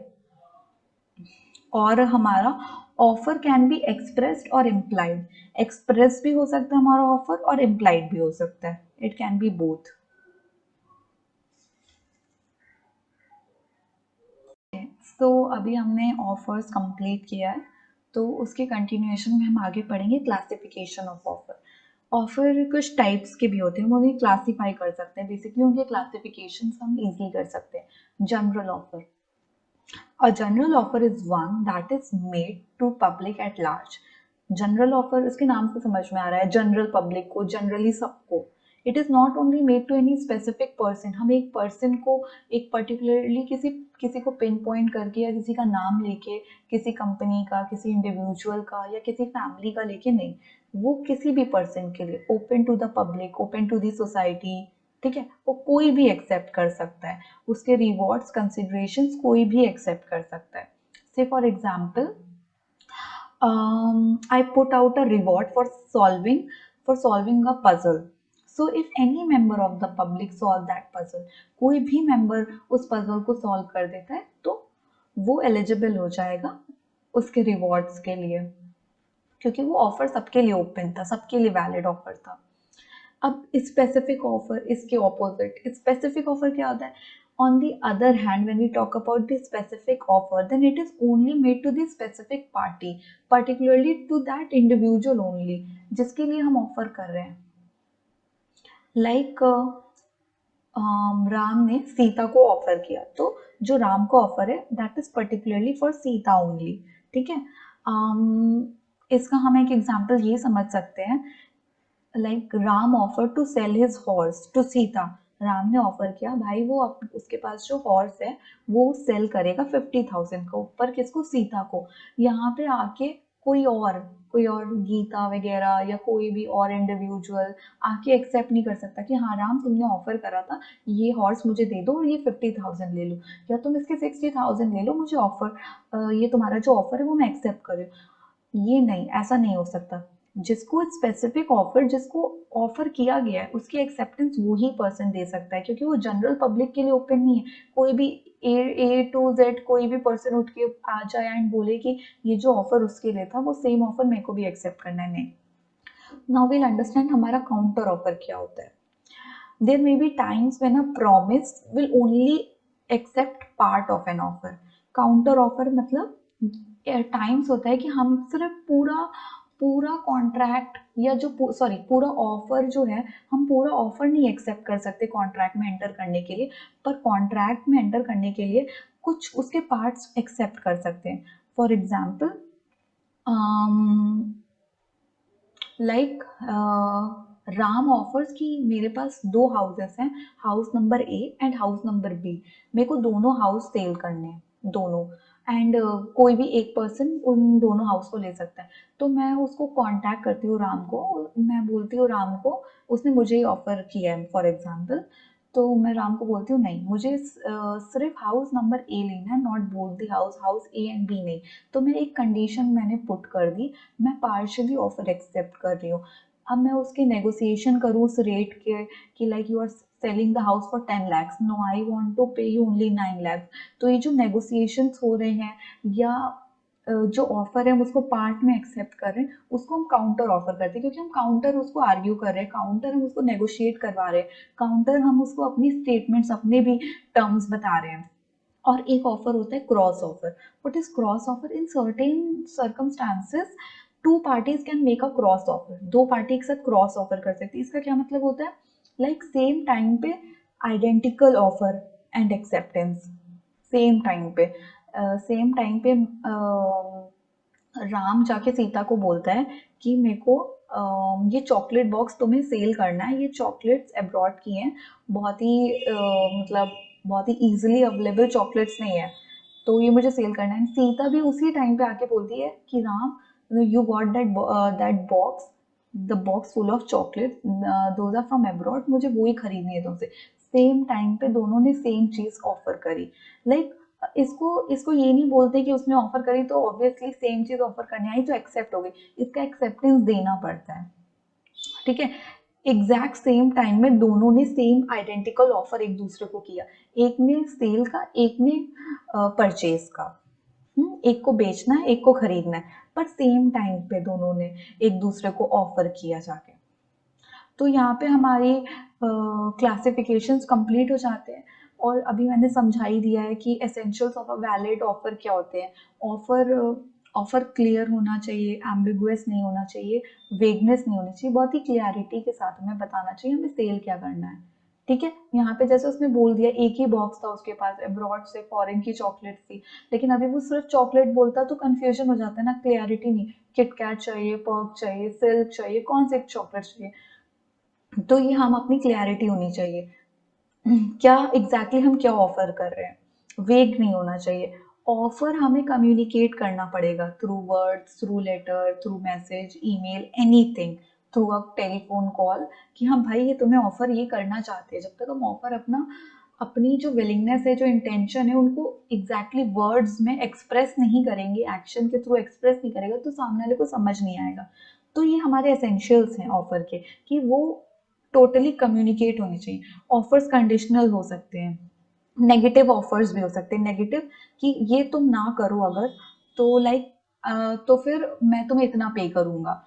और हमारा ऑफर कैन बी एक्सप्रेस्ड और इम्प्लाइड, एक्सप्रेस भी हो सकता है हमारा ऑफर और इम्प्लाइड भी हो सकता है, इट कैन बी बोथ। तो अभी हमने ऑफर्स कंप्लीट किया है, तो उसके कंटिन्यूएशन में हम आगे पढ़ेंगे क्लासिफिकेशन ऑफ ऑफर। ऑफर कुछ टाइप्स के भी होते हैं, वो भी क्लासीफाई कर सकते हैं, बेसिकली उनके क्लासिफिकेशन हम इजीली कर सकते हैं। General offer, a general offer is one that is made to public at large। General offer इसके नाम से समझ में आ रहा है, जनरल पब्लिक को, जनरली सबको। It is not only made to any specific person, हम एक पर्सन को एक पर्टिकुलरली किसी किसी को पिन पॉइंट करके या किसी का नाम लेके, किसी कंपनी का, किसी इंडिविजुअल का या किसी फैमिली का लेके नहीं, वो किसी भी पर्सन के लिए open to the public, open to the society, ठीक है। वो कोई भी एक्सेप्ट कर सकता है, उसके रिवॉर्ड्स कंसिडरेशंस कोई भी एक्सेप्ट कर सकता है। से for example I put out a reward for solving a puzzle. So if any member of the public solve that puzzle, कोई भी member उस puzzle को solve कर देता है तो वो eligible हो जाएगा उसके rewards के लिए, क्योंकि वो ऑफर सबके लिए ओपन था, सबके लिए वैलिड ऑफर था। अब स्पेसिफिक ऑफर, इसके ऑपोजिट स्पेसिफिक ऑफर क्या होता है? On the other hand when we talk about the specific offer, then it is only made to the specific party, particularly to that individual only, जिसके लिए हम offer कर रहे हैं। लाइक राम ने सीता को ऑफर किया, तो जो राम को ऑफर है that is particularly for Sita only, ठीक है। इसका हम एक एग्जाम्पल ये समझ सकते हैं, like Ram offer to sell his horse to Sita, Ram ने ऑफर किया भाई वो उसके पास जो हॉर्स है वो सेल करेगा 50,000 को, पर किसको? सीता को। यहाँ पे आके कोई और कोई और गीता वगैरह या कोई भी और इंडिविजुअल आके एक्सेप्ट नहीं कर सकता कि हाँ राम तुमने ऑफर करा था ये हॉर्स मुझे दे दो और ये 50,000 ले लो, या तुम इसके 60,000 ले लो, मुझे ऑफर ये तुम्हारा जो ऑफर है वो मैं एक्सेप्ट कर रही हूँ। ये नहीं, ऐसा नहीं हो सकता। जिसको स्पेसिफिक ऑफर, जिसको ऑफर किया गया है उसकी एक्सेप्टेंस वो ही पर्सन दे सकता है, क्योंकि वो जनरल पब्लिक के लिए ओपन नहीं है। कोई भी ए टू जेड कोई भी पर्सन उठ के आ जाए एंड बोले कि ये जो ऑफर उसके लिए था वो सेम ऑफर मेरे को भी एक्सेप्ट करना है, नहीं। नाउ विल अंडरस्टैंड हमारा काउंटर ऑफर क्या होता है। There may be times when a promise will only accept part of an offer. Counter offer मतलब टाइम्स होता है कि हम सिर्फ पूरा पूरा कॉन्ट्रैक्ट या जो सॉरी पूरा ऑफर जो है, हम पूरा ऑफर नहीं एक्सेप्ट कर सकते कॉन्ट्रैक्ट में एंटर करने के लिए, पर कॉन्ट्रैक्ट में एंटर करने के लिए कुछ उसके पार्ट्स एक्सेप्ट कर सकते हैं। For example like Ram offers कि मेरे पास 2 हाउसेस हैं, house number A and house number B. मेरे को दोनों हाउस सेल करने हैं, दोनों, एंड कोई भी एक पर्सन उन दोनों हाउस को ले सकता है। तो मैं उसको कांटेक्ट करती हूँ राम को, मैं बोलती हूँ राम को, उसने मुझे ही ऑफर किया है फॉर एग्जाम्पल, तो मैं राम को बोलती हूँ नहीं मुझे सिर्फ हाउस नंबर ए लेना है, not both the house, house A and B नहीं। तो मैं एक कंडीशन मैंने पुट कर दी, मैं पार्शियली ऑफर एक्सेप्ट कर रही हूँ। अब मैं उसके नेगोशिएशन करूँ उस रेट के कि like you are selling the house for 10 lakhs, no I want to pay you only 9 lakhs। तो ये जो नेगोशिएशंस हो रहे हैं या जो ऑफर है हम उसको पार्ट में एक्सेप्ट कर रहे हैं, उसको हम काउंटर ऑफर करते हैं, क्योंकि हम काउंटर उसको आर्ग्यू कर रहे हैं, काउंटर हम उसको नेगोशिएट करवा रहे हैं, काउंटर हम उसको अपनी स्टेटमेंट्स अपने भी टर्म्स बता रहे हैं। और एक ऑफर होता है cross offer. What is cross offer? In certain circumstances two parties can make a cross offer, दो पार्टी एक साथ क्रॉस ऑफर कर सकती है। इसका क्या मतलब होता है? लाइक सेम टाइम पे identical offer and acceptance, same time पे सेम टाइम पे राम जाके सीता को बोलता है कि मेरे को ये चॉकलेट बॉक्स तुम्हें सेल करना है, ये चॉकलेट्स अब्रॉड की हैं, बहुत ही मतलब बहुत ही इजीली अवेलेबल चॉकलेट्स नहीं है, तो ये मुझे सेल करना है। सीता भी उसी टाइम पे आके बोलती है कि Ram you got that box, the box full of chocolate, those are from abroad, मुझे वो ही खरीदनी है तुमसे। सेम टाइम पे दोनों ने सेम चीज ऑफर करी। लाइक इसको इसको ये नहीं बोलते कि उसने ऑफर करी तो ऑब्वियसली सेम चीज ऑफर करने आई तो एक्सेप्ट हो गई, इसका एक्सेप्टेंस देना पड़ता है, ठीक है। एग्जैक्ट सेम टाइम में दोनों ने सेम आइडेंटिकल ऑफर एक दूसरे को किया, एक ने सेल का एक ने परचेज का। एक को बेचना है एक को खरीदना है, पर सेम टाइम पे दोनों ने एक दूसरे को ऑफर किया जाके। तो यहाँ पे हमारी क्लासिफिकेशंस कंप्लीट हो जाते हैं। और अभी मैंने समझा ही दिया है कि essentials of a valid offer क्या होते हैं। ऑफर ऑफर क्लियर होना चाहिए, एम्बिगुअस नहीं होना चाहिए, वेगनेस नहीं होनी चाहिए, बहुत ही क्लियरिटी के साथ हमें बताना चाहिए हमें सेल क्या करना है, ठीक है। यहाँ पे जैसे उसने बोल दिया एक ही बॉक्स था उसके पास, अब्रॉड से फॉरेन की चॉकलेट थी, लेकिन अभी वो सिर्फ चॉकलेट बोलता तो कंफ्यूजन हो जाता है ना, क्लियरिटी नहीं, किटकैट चाहिए, पर्क चाहिए, सिल्क चाहिए, कौन से चॉकलेट चाहिए, तो ये हम अपनी क्लैरिटी होनी चाहिए क्या एग्जैक्टली हम क्या ऑफर कर रहे हैं, वेग नहीं होना चाहिए। ऑफर हमें कम्युनिकेट करना पड़ेगा through words, through letter, through message, email, anything, through a telephone call कि हाँ भाई ये तुम्हें ऑफर ये करना चाहते हैं। जब तक हम ऑफर अपना अपनी जो विलिंगनेस है, जो इंटेंशन है, उनको एग्जैक्टली वर्ड्स में एक्सप्रेस नहीं करेंगे, एक्शन के थ्रू एक्सप्रेस नहीं करेगा तो सामने वाले को समझ नहीं आएगा। तो ये हमारे एसेंशियल्स हैं ऑफर के कि वो टोटली कम्युनिकेट होनी चाहिए। ऑफर्स कंडीशनल हो सकते हैं, नेगेटिव ऑफर्स भी हो सकते हैं, नेगेटिव कि ये तुम ना करो अगर तो लाइक तो फिर मैं तुम्हें इतना पे करूंगा।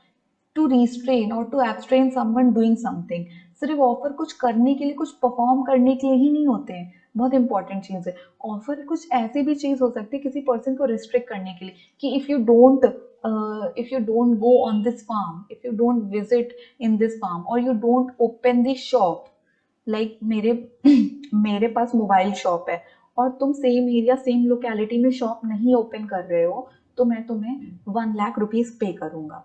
टू रिस्ट्रेन और टू एब्स्ट्रेन समवन डूइंग समथिंग, सिर्फ ऑफर कुछ करने के लिए, कुछ परफॉर्म करने के लिए ही नहीं होते हैं, बहुत इंपॉर्टेंट चीज है। ऑफर कुछ ऐसी भी चीज हो सकती है किसी पर्सन को रिस्ट्रिक्ट करने के लिए कि if you don't go on this farm, if you don't visit in this farm or you don't open this shop, like मेरे पास मोबाइल शॉप है और तुम सेम एरिया सेम लोकेलिटी में शॉप नहीं ओपन कर रहे हो, तो मैं तुम्हें 1 लाख रुपीज पे करूंगा,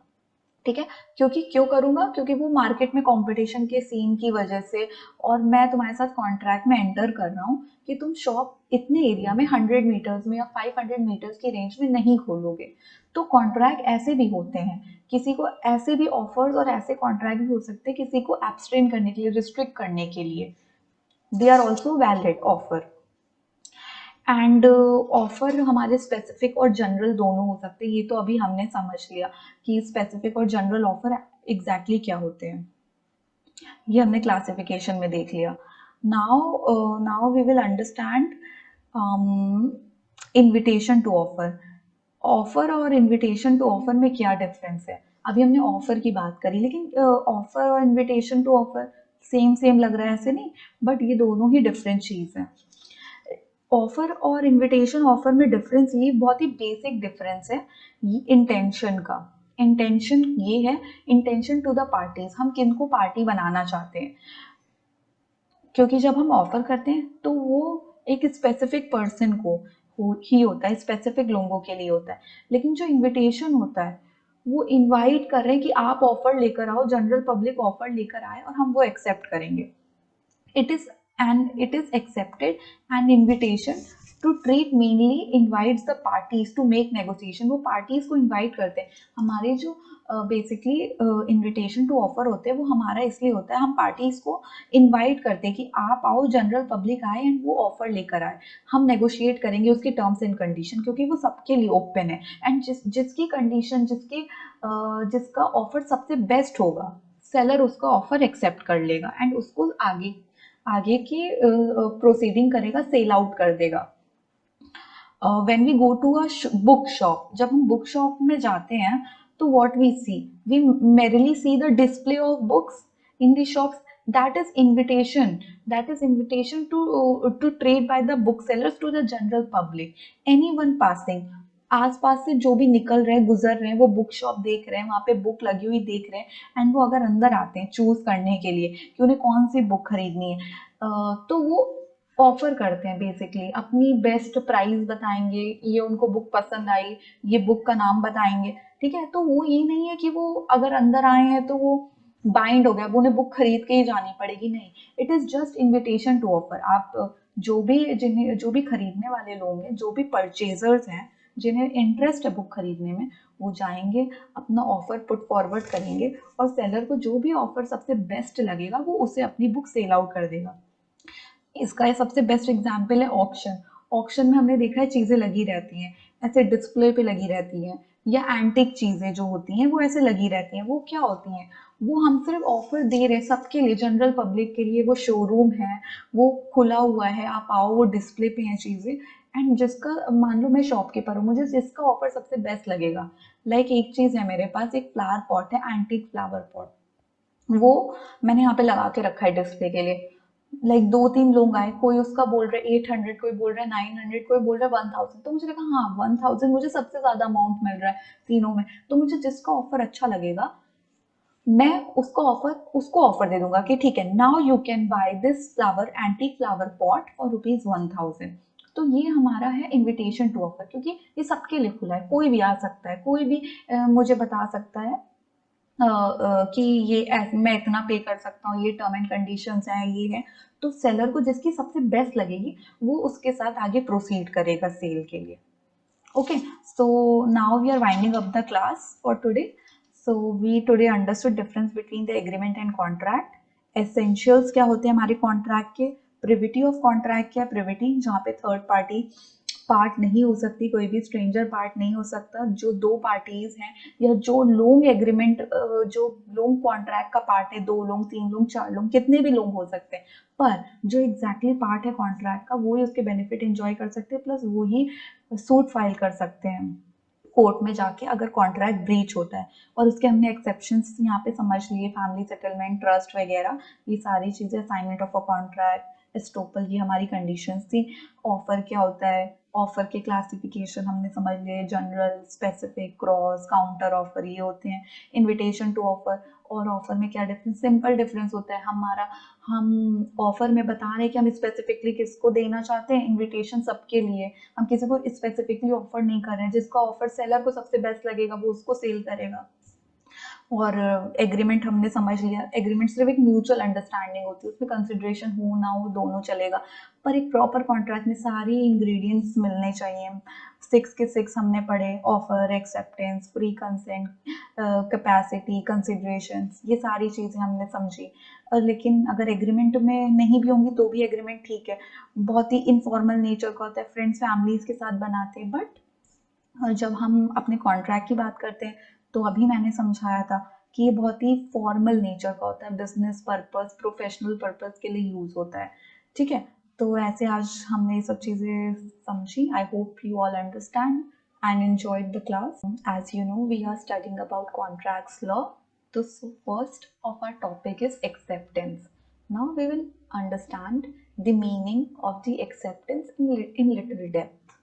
ठीक है। क्योंकि क्यों करूंगा? क्योंकि वो मार्केट में कंपटीशन के सीन की वजह से, और मैं तुम्हारे साथ कॉन्ट्रैक्ट में एंटर कर रहा हूँ कि तुम शॉप इतने एरिया में 100 मीटर्स में या 500 मीटर्स की रेंज में नहीं खोलोगे। तो कॉन्ट्रैक्ट ऐसे भी होते हैं किसी को ऐसे भी ऑफर्स और ऐसे कॉन्ट्रैक्ट भी हो सकते हैं किसी को एब्सटेन करने के लिए, रिस्ट्रिक्ट करने के लिए, they are also valid offer. And offer हमारे स्पेसिफिक और जनरल दोनों हो सकते हैं, ये तो अभी हमने समझ लिया कि स्पेसिफिक और जनरल ऑफर एग्जैक्टली क्या होते हैं, ये हमने क्लासिफिकेशन में देख लिया। Now we will understand invitation to offer. Offer और इनविटेशन टू ऑफर में क्या डिफरेंस है? अभी हमने ऑफर की बात करी, लेकिन ऑफर और invitation to offer same same लग रहा है ऐसे नहीं, बट ये दोनों ही डिफरेंट चीज है। ऑफर और इनविटेशन ऑफर में डिफरेंस, ये बहुत ही बेसिक डिफरेंस है इंटेंशन का। इंटेंशन ये है, इंटेंशन टू द पार्टीज, हम किनको पार्टी बनाना चाहते हैं। क्योंकि जब हम ऑफर करते हैं तो वो एक स्पेसिफिक पर्सन को ही होता है, स्पेसिफिक लोगों के लिए होता है। लेकिन जो इनविटेशन होता है वो इनवाइट कर रहे हैं कि आप ऑफर लेकर आओ, जनरल पब्लिक ऑफर लेकर आए और हम वो एक्सेप्ट करेंगे। It is accepted an invitation to treat mainly invites the parties to make negotiation। वो parties को invite करते हैं। हमारे जो बेसिकली इनविटेशन टू ऑफर होते हैं वो हमारा इसलिए होता है, हम पार्टीज को इनवाइट करते हैं कि आप आओ, जनरल पब्लिक आए एंड वो ऑफर लेकर आए, हम नेगोशिएट करेंगे उसके टर्म्स एंड कंडीशन, क्योंकि वो सबके लिए ओपन है। एंड जिसकी कंडीशन, जिसका ऑफर सबसे बेस्ट होगा, सेलर उसका ऑफर एक्सेप्ट कर लेगा एंड उसको आगे की प्रोसीडिंग करेगा, सेल आउट कर देगा। When we go to a book shop, जब हम बुक शॉप में जाते हैं तो what we see, we merely see the display of books in the shops, that is invitation to trade by the booksellers to the general public, anyone passing, आसपास से जो भी निकल रहे हैं, गुजर रहे हैं, वो बुक शॉप देख रहे हैं, वहां पे बुक लगी हुई देख रहे हैं एंड वो अगर अंदर आते हैं चूज करने के लिए कि उन्हें कौन सी बुक खरीदनी है, तो वो ऑफर करते हैं, बेसिकली अपनी बेस्ट प्राइस बताएंगे, ये उनको बुक पसंद आई, ये बुक का नाम बताएंगे, ठीक है। तो वो ये नहीं है कि वो अगर अंदर आए हैं तो वो बाइंड हो गया, वो उन्हें बुक खरीद के ही जानी पड़ेगी, नहीं। It is just invitation to offer. आप जो भी खरीदने वाले लोग हैं, जो भी परचेजर्स हैं, जिन्हें इंटरेस्ट है बुक खरीदने में, वो जाएंगे, अपना ऑफर पुट फॉरवर्ड करेंगे और सेलर को जो भी ऑफर सबसे बेस्ट लगेगा वो उसे अपनी बुक सेल आउट कर देगा। इसका सबसे बेस्ट एग्जाम्पल है ऑक्शन। ऑक्शन में हमने देखा है चीजें लगी रहती हैं, ऐसे डिस्प्ले पे लगी रहती हैं, या एंटिक चीजें जो होती हैं वो ऐसे लगी रहती हैं। वो क्या होती हैं? वो हम सिर्फ ऑफर दे रहे हैं सबके लिए, जनरल पब्लिक के लिए। वो शोरूम है, वो खुला हुआ है, आप आओ, वो डिस्प्ले पे हैं चीजें। एंड जिसका, मान लो मैं शॉपकीपर हूँ, मुझे जिसका ऑफर सबसे बेस्ट लगेगा, लाइक एक चीज है मेरे पास, एक फ्लावर पॉट है, एंटिक फ्लावर पॉट, वो मैंने यहाँ पे लगा के रखा है डिस्प्ले के लिए। लाइक 2-3 लोग आए, कोई उसका बोल रहे 800, कोई बोल रहा है 900, कोई बोल रहा है 1000, तो मुझे लगा हाँ 1000 मुझे सबसे ज्यादा अमाउंट मिल रहा है तीनों में, तो मुझे जिसका ऑफर अच्छा लगेगा मैं उसको ऑफर दे दूंगा कि ठीक है, now you can by this flower, antique flower pot for rupees 1000। तो ये हमारा है इनविटेशन टू ऑफर, क्योंकि ये सबके लिए खुला है, कोई भी आ सकता है, कोई भी मुझे बता सकता है कि मैं इतना पे कर सकता हूँ, ये टर्म एंड कंडीशंस हैं, ये है। तो सेलर को जिसकी सबसे बेस्ट लगेगी वो उसके साथ आगे प्रोसीड करेगा सेल के लिए। Okay, so now we are winding up the class for today. So we today understood difference between the agreement and contract, essentials क्या होते हैं हमारे कॉन्ट्रैक्ट के, प्रिविटी ऑफ कॉन्ट्रैक्ट क्या, प्रिविटी जहाँ पे थर्ड पार्टी पार्ट नहीं हो सकती, कोई भी स्ट्रेंजर पार्ट नहीं हो सकता, जो दो पार्टीज हैं या जो लोग एग्रीमेंट, जो लोग कॉन्ट्रैक्ट का पार्ट है, 2 लोग, 3 लोग, 4 लोग, कितने भी लोग हो सकते हैं, पर जो एग्जैक्टली पार्ट है कॉन्ट्रैक्ट का वो ही उसके बेनिफिट एंजॉय कर सकते हैं, प्लस वो ही सूट फाइल कर सकते हैं कोर्ट में जाके अगर कॉन्ट्रैक्ट ब्रीच होता है। और उसके हमने एक्सेप्शंस यहाँ पे समझ लिए, फैमिली सेटलमेंट, ट्रस्ट वगैरह, ये सारी चीजें, assignment of a contract, estoppel, ये हमारी कंडीशंस थी। ऑफर क्या होता है, ऑफर के क्लासिफिकेशन हमने समझ लिए, general, specific, cross, counter offer, ये होते हैं। इनविटेशन टू ऑफर और ऑफर में क्या डिफरेंस, सिंपल डिफरेंस होता है हमारा, हम ऑफर में बता रहे हैं कि हम स्पेसिफिकली किसको देना चाहते हैं, इनविटेशन सबके लिए, हम किसी को स्पेसिफिकली ऑफर नहीं कर रहे हैं, जिसका ऑफर सेलर को सबसे बेस्ट लगेगा वो उसको सेल करेगा। और एग्रीमेंट हमने समझ लिया, एग्रीमेंट सिर्फ एक म्यूचुअल अंडरस्टैंडिंग होती है, उसमें कंसिडरेशन हो ना हो दोनों चलेगा, पर एक प्रॉपर कॉन्ट्रैक्ट में सारी इंग्रेडिएंट्स मिलने चाहिए। 6 के 6 हमने पढ़े, offer, acceptance, free consent, capacity, consideration, ये सारी चीज़ें हमने समझी। लेकिन अगर एग्रीमेंट में नहीं भी होंगी तो भी एग्रीमेंट ठीक है, बहुत ही इनफॉर्मल नेचर का होता है, फ्रेंड्स फैमिलीज के साथ बनाते हैं। बट जब हम अपने कॉन्ट्रैक्ट की बात करते हैं तो अभी मैंने समझाया था कि ये बहुत ही फॉर्मल नेचर का होता है, बिजनेस पर्पस, प्रोफेशनल पर्पस के लिए यूज होता है। ठीक है, तो ऐसे आज हमने ये सब चीज़ें समझी। I hope you all understand and enjoyed the class. As you know, we are studying about contracts law. So first of our topic is acceptance. Now we will understand the meaning of the acceptance in little depth.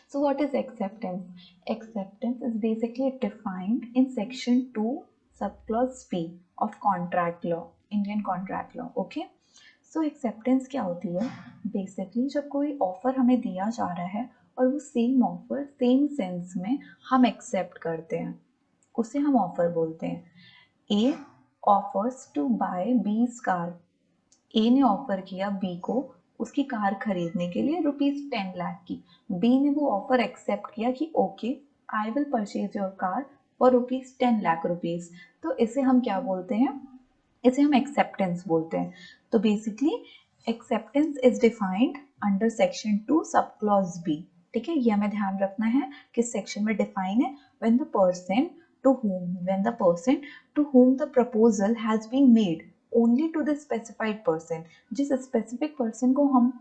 So what is acceptance? Acceptance is basically defined in section 2 subclause B of contract law, Indian contract law. Okay? So acceptance क्या होती है? Basically जब कोई offer हमें दिया जा रहा है और वो सेम ऑफर सेम सेंस में हम एक्सेप्ट करते हैं, उसे हम ऑफर बोलते हैं। A offers to buy B's car. ए ने ऑफर किया बी को उसकी कार खरीदने के लिए ₹10 लाख की। बी ने वो ऑफर एक्सेप्ट किया कि okay, I will purchase your car for ₹10 lakh. तो इसे हम क्या बोलते हैं? इसे हम एक्सेप्टेंस बोलते हैं। तो basically acceptance is defined under section 2 sub clause B. ठीक है, ये हमें ध्यान रखना है कि सेक्शन में डिफाइन है, when the person to whom the proposal has been made only to the specified person, जिस स्पेसिफिक पर्सन को हम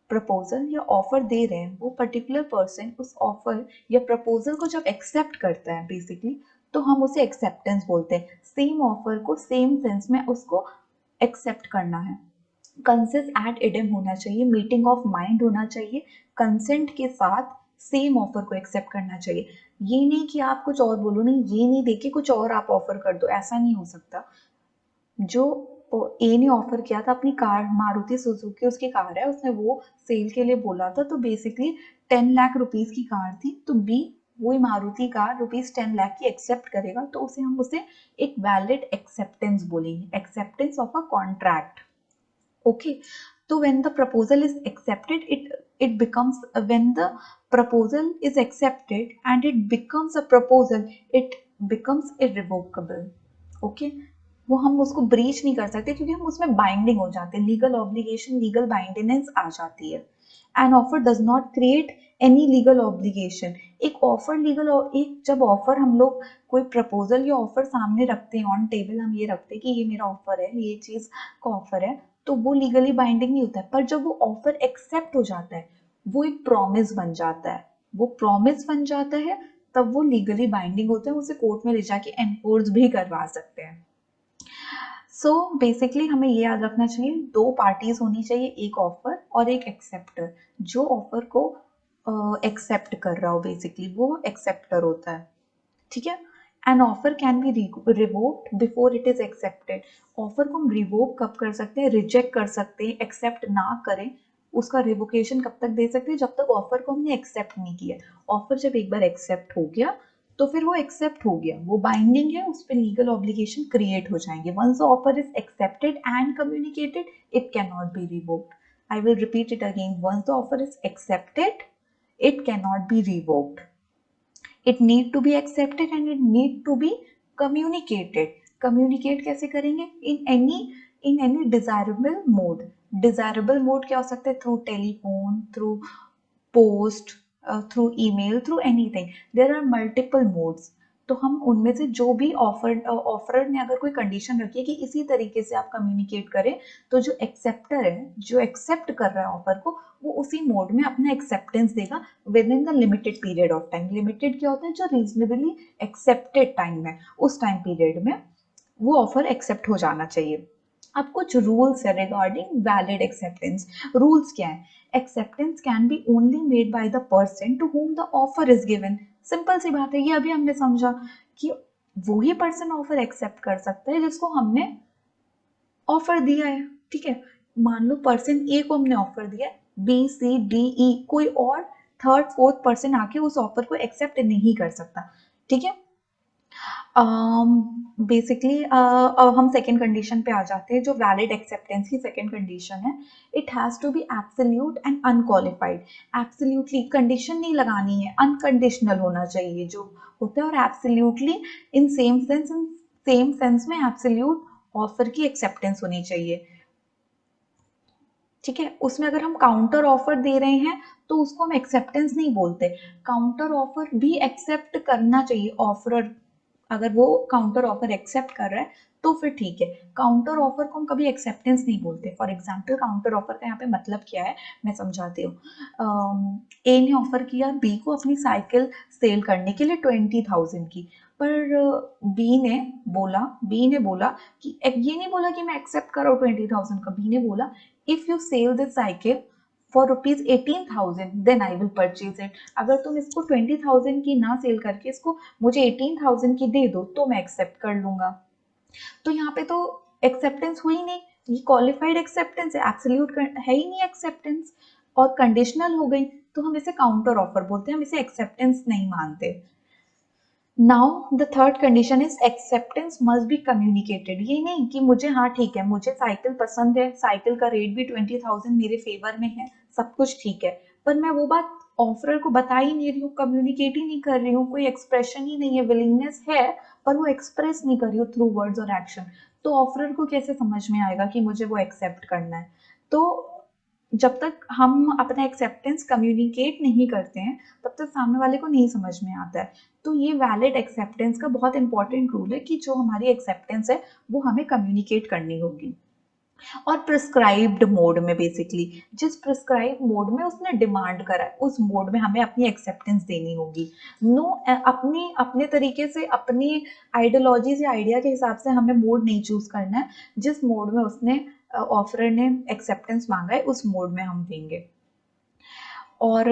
प्रपोजल या ऑफर दे रहे हैं वो पर्टिकुलर पर्सन उस ऑफर या प्रपोजल को जब एक्सेप्ट करता है बेसिकली, तो हम उसे एक्सेप्टेंस बोलते हैं। सेम ऑफर को सेम सेंस में उसको एक्सेप्ट करना है। कंसेंट एड इडम होना चाहिए, मीटिंग ऑफ माइंड होना चाहिए, कंसेंट के साथ सेम ऑफर को एक्सेप्ट करना चाहिए। ये नहीं कि आप कुछ और बोलो, नहीं ये नहीं देके कुछ और आप ऑफर कर दो, ऐसा नहीं हो सकता। जो ए ने ऑफर किया था अपनी कार, मारुति सुजुकी उसकी कार है, उसने वो सेल के लिए बोला था, तो बेसिकली 10 लाख रुपीज की कार थी, तो बी वही मारुति कार ₹10 लाख की एक्सेप्ट करेगा, तो उसे हम उसे एक वैलिड एक्सेप्टेंस बोलेंगे, acceptance of a contract. Okay, तो when the proposal is accepted, it becomes, when the proposal is accepted and it becomes a proposal, it becomes irrevocable. Okay, वो हम उसको ब्रीच नहीं कर सकते क्योंकि हम उसमें बाइंडिंग हो जाते हैं, लीगल ऑब्लिगेशन, लीगल बाइंडिंगनेस आ जाती है। An offer does not create any legal obligation. एक ऑफर लीगल, एक जब ऑफर हम लोग कोई प्रपोजल या ऑफर सामने रखते हैं ऑन टेबल, हम ये रखते हैं कि ये मेरा ऑफर है, ये चीज का ऑफर है, तो वो लीगली बाइंडिंग नहीं होता है। पर जब वो ऑफर एक्सेप्ट हो जाता है, वो एक प्रॉमिस बन जाता है, वो प्रॉमिस बन जाता है, तब वो लीगली बाइंडिंग होता है, उसे कोर्ट में ले जाके एनफोर्स भी करवा सकते हैं। सो बेसिकली हमें ये याद रखना चाहिए, दो पार्टीज होनी चाहिए, एक ऑफर और एक एक्सेप्टर। जो ऑफर को एक्सेप्ट कर रहा हो बेसिकली वो एक्सेप्टर होता है। ठीक है, an offer can be revoked before it is accepted. Offer को हम रिवोक कब कर सकते हैं? रिजेक्ट कर सकते हैं, एक्सेप्ट ना करें उसका रिवोकेशन कब तक दे सकते हैं? जब तक ऑफर को हमने एक्सेप्ट नहीं किया। ऑफर जब एक बार एक्सेप्ट हो गया तो फिर वो एक्सेप्ट हो गया, वो बाइंडिंग है, उस पर लीगल ऑब्लिगेशन क्रिएट हो जाएंगे। Once the offer is accepted and communicated, it can not be revoked. I will repeat it again, once the offer is accepted, it cannot be revoked. It need to be accepted and it need to be communicated. Communicate कैसे करेंगे? in any desirable mode. Desirable mode क्या हो सकता है? Through telephone, through post, through email, through anything. There are multiple modes. तो हम उनमें से जो भी ऑफर ने अगर कोई कंडीशन रखी है कि इसी तरीके से आप कम्युनिकेट करें, तो जो एक्सेप्टर है, जो एक्सेप्ट कर रहा है ऑफर को, वो उसी मोड में अपना एक्सेप्टेंस देगा with in the limited period of time. Limited क्या होता है? जो रीजनेबली एक्सेप्टेड टाइम है, उस टाइम पीरियड में वो ऑफर एक्सेप्ट हो जाना चाहिए। अब कुछ रूल्स है रिगार्डिंग वैलिड एक्सेप्टेंस। रूल्स क्या है? Acceptance can be only made by the person to whom the offer is given. Simple सी बात है, ये अभी हमने समझा कि वो ही पर्सन ऑफर एक्सेप्ट कर सकता है जिसको हमने ऑफर दिया है। ठीक है, मान लो पर्सन ए को हमने ऑफर दिया, बी सी डी ई कोई और थर्ड फोर्थ पर्सन आके उस ऑफर को एक्सेप्ट नहीं कर सकता। ठीक है, बेसिकली अब हम सेकेंड कंडीशन पे आ जाते हैं, जो वैलिड एक्सेप्टेंस की सेकेंड कंडीशन है। It has to be absolute and unqualified. Absolutely condition नहीं लगानी है, अनकंडीशनल होना चाहिए जो होता है, और एब्सोल्यूटली इन सेम सेंस में एब्सोल्यूट ऑफर की एक्सेप्टेंस होनी चाहिए। ठीक है, उसमें अगर हम काउंटर ऑफर दे रहे हैं तो उसको हम एक्सेप्टेंस नहीं बोलते, काउंटर ऑफर भी एक्सेप्ट करना चाहिए ऑफरर। अगर वो काउंटर ऑफर एक्सेप्ट कर रहा है तो फिर ठीक है, काउंटर ऑफर को हम कभी एक्सेप्टेंस नहीं बोलते। फॉर एग्जाम्पल काउंटर ऑफर का यहाँ पे मतलब क्या है मैं समझाती हूँ। ए ने ऑफर किया बी को अपनी साइकिल सेल करने के लिए 20,000 की, पर बी ने बोला कि ये नहीं बोला कि मैं एक्सेप्ट कर रहा हूँ 20,000 का। बी ने बोला if you sell this cycle for rupees 18,000 then I will purchase it. अगर तुम इसको 20,000 की ना सेल करके इसको मुझे 18,000 की दे दो तो मैं एक्सेप्ट कर लूंगा। तो यहाँ पे तो एक्सेप्टेंस हुई नहीं, ये क्वालिफाइड एक्सेप्टेंस है, एब्सोल्यूट है ही नहीं एक्सेप्टेंस, और कंडीशनल हो गई तो हम इसे काउंटर ऑफर बोलते हैं, हम इसे एक्सेप्टेंस नहीं मानते। Now the third condition is acceptance must be communicated. ये नहीं कि मुझे हाँ ठीक है मुझे साइकिल पसंद है, साइकिल का रेट भी 20,000 मेरे फेवर में है, सब कुछ ठीक है, पर मैं वो बात ऑफरर को बता ही नहीं रही हूँ, कम्युनिकेट ही नहीं कर रही हूँ, कोई एक्सप्रेशन ही नहीं है, विलिंगनेस है पर वो एक्सप्रेस नहीं कर रही हूँ थ्रू वर्ड्स और एक्शन, तो ऑफरर को कैसे समझ में आएगा कि मुझे वो एक्सेप्ट करना है। तो जब तक हम अपना एक्सेप्टेंस कम्युनिकेट नहीं करते हैं तब तक सामने वाले को नहीं समझ में आता है। तो ये वैलिड एक्सेप्टेंस का बहुत इंपॉर्टेंट रूल है कि जो हमारी एक्सेप्टेंस है वो हमें कम्युनिकेट करनी होगी। और प्रिस्क्राइब्ड मोड में बेसिकली जिस प्रिस्क्राइब मोड में उसने डिमांड करा है उस मोड में हमें अपनी एक्सेप्टेंस देनी होगी। नो अपनी अपने तरीके से अपनी आइडियोलॉजी या आइडिया के हिसाब से हमें मोड नहीं चूज करना है, जिस मोड में उसने ऑफरर ने एक्सेप्टेंस मांगा है उस मोड में हम देंगे। और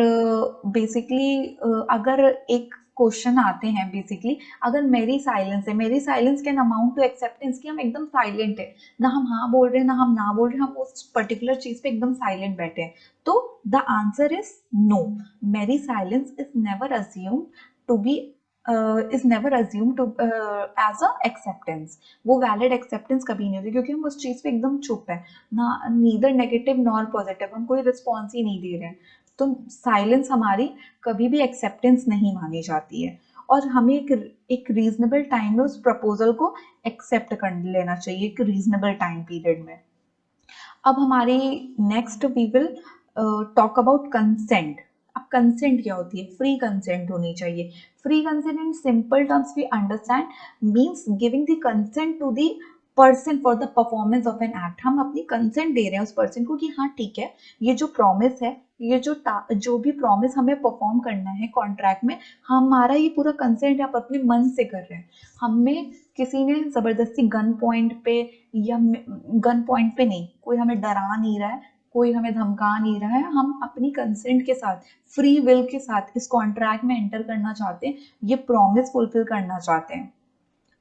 बेसिकली अगर एक क्वेश्चन आते हैं बेसिकली, अगर मेरी silence can amount to acceptance की हम एकदम साइलेंट है, ना हम हाँ बोल रहे हैं ना हम ना बोल रहे हैं, हम उस पर्टिकुलर चीज पे एकदम साइलेंट बैठे हैं, तो द आंसर इज नो। मेरी silence is never assume to be is never assume to as a acceptance. वो वैलिड एक्सेप्टेंस कभी नहीं होती क्योंकि हम उस चीज पे एकदम चुप है, ना नीदर नेगेटिव नॉर पॉजिटिव, हम कोई रिस्पॉन्स ही नहीं दे रहे हैं, तो साइलेंस हमारी कभी भी एक्सेप्टेंस नहीं मानी जाती है। और हमें एक रीजनेबल टाइम में उस प्रपोजल को एक्सेप्ट कर लेना चाहिए, एक रीजनेबल टाइम पीरियड में। अब हमारी next we will talk about consent. अब कंसेंट क्या होती है? फ्री कंसेंट होनी चाहिए। Free consent in simple terms we understand means giving the consent to the person for the performance of an act. हम अपनी कंसेंट दे रहे हैं उस पर्सन को कि हाँ ठीक है, ये जो प्रॉमिस है, ये जो भी प्रॉमिस हमें परफॉर्म करना है कॉन्ट्रैक्ट में, हमारा ये पूरा कंसेंट आप अपने मन से कर रहे हैं। हमें किसी ने जबरदस्ती गन पॉइंट पे या गन पॉइंट पे नहीं, कोई हमें डरा नहीं रहा है, कोई हमें धमका नहीं रहा है, हम अपनी कंसेंट के साथ फ्री विल के साथ इस कॉन्ट्रैक्ट में एंटर करना चाहते हैं, ये प्रॉमिस फुलफिल करना चाहते हैं।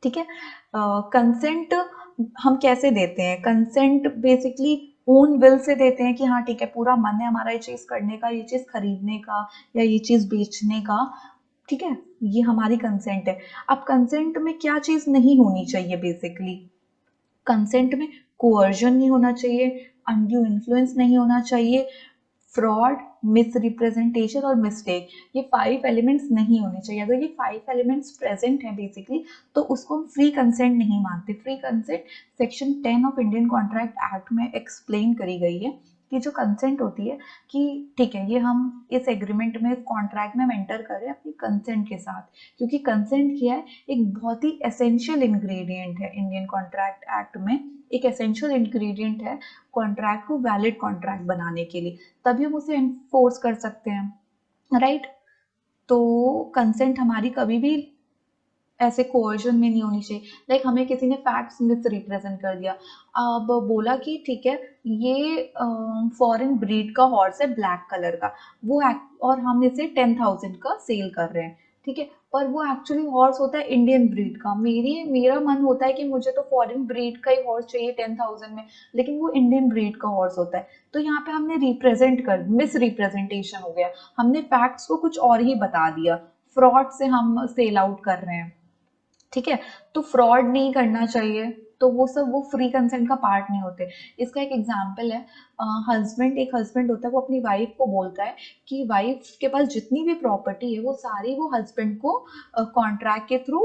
ठीक है, कंसेंट हम कैसे देते हैं? Consent basically own will say देते हैं कि हाँ ठीक है पूरा मन है हमारा ये चीज करने का, ये चीज खरीदने का या ये चीज बेचने का। ठीक है, ये हमारी कंसेंट है। अब कंसेंट में क्या चीज नहीं होनी चाहिए? बेसिकली कंसेंट में कोअर्जन नहीं होना चाहिए, अनड्यू इन्फ्लुएंस नहीं होना चाहिए, फ्रॉड, मिस रिप्रेजेंटेशन और मिस्टेक, ये 5 एलिमेंट्स नहीं होने चाहिए। अगर ये 5 एलिमेंट्स प्रेजेंट हैं बेसिकली तो उसको हम फ्री कंसेंट नहीं मानते। Free consent section 10 of Indian contract act में एक्सप्लेन करी गई है कि जो कंसेंट होती है कि ठीक है ये हम इस एग्रीमेंट में, इस कॉन्ट्रैक्ट में हम एंटर कर रहे हैं अपनी कंसेंट के साथ, क्योंकि कंसेंट क्या है, एक बहुत ही एसेंशियल इंग्रेडिएंट है इंडियन कॉन्ट्रैक्ट एक्ट में, एक एसेंशियल इंग्रेडिएंट है कॉन्ट्रैक्ट को वैलिड कॉन्ट्रैक्ट बनाने के लिए, तभी हम उसे एनफोर्स कर सकते हैं, राइट। तो कंसेंट हमारी कभी भी ऐसे कोअर्जन में नहीं होनी चाहिए। लाइक हमें किसी ने फैक्ट्स मिस रिप्रेजेंट कर दिया, अब बोला कि ठीक है ये फॉरेन ब्रीड का हॉर्स है ब्लैक कलर का, और हम इसे 10,000 का सेल कर रहे हैं, ठीक है, पर वो एक्चुअली हॉर्स होता है इंडियन ब्रीड का। मेरा मन होता है कि मुझे तो फॉरेन ब्रीड का ही हॉर्स चाहिए 10,000 में, लेकिन वो इंडियन ब्रीड का हॉर्स होता है। तो यहाँ पे हमने मिस रिप्रेजेंटेशन हो गया, हमने फैक्ट्स को कुछ और ही बता दिया, फ्रॉड से हम सेल आउट कर रहे हैं। ठीक है, तो फ्रॉड नहीं करना चाहिए, तो वो सब वो फ्री कंसेंट का पार्ट नहीं होते। इसका एक एग्जांपल है, हस्बैंड, एक हस्बैंड होता है, वो अपनी वाइफ को बोलता है कि वाइफ के पास जितनी भी प्रॉपर्टी है वो सारी वो हस्बैंड को कॉन्ट्रैक्ट के थ्रू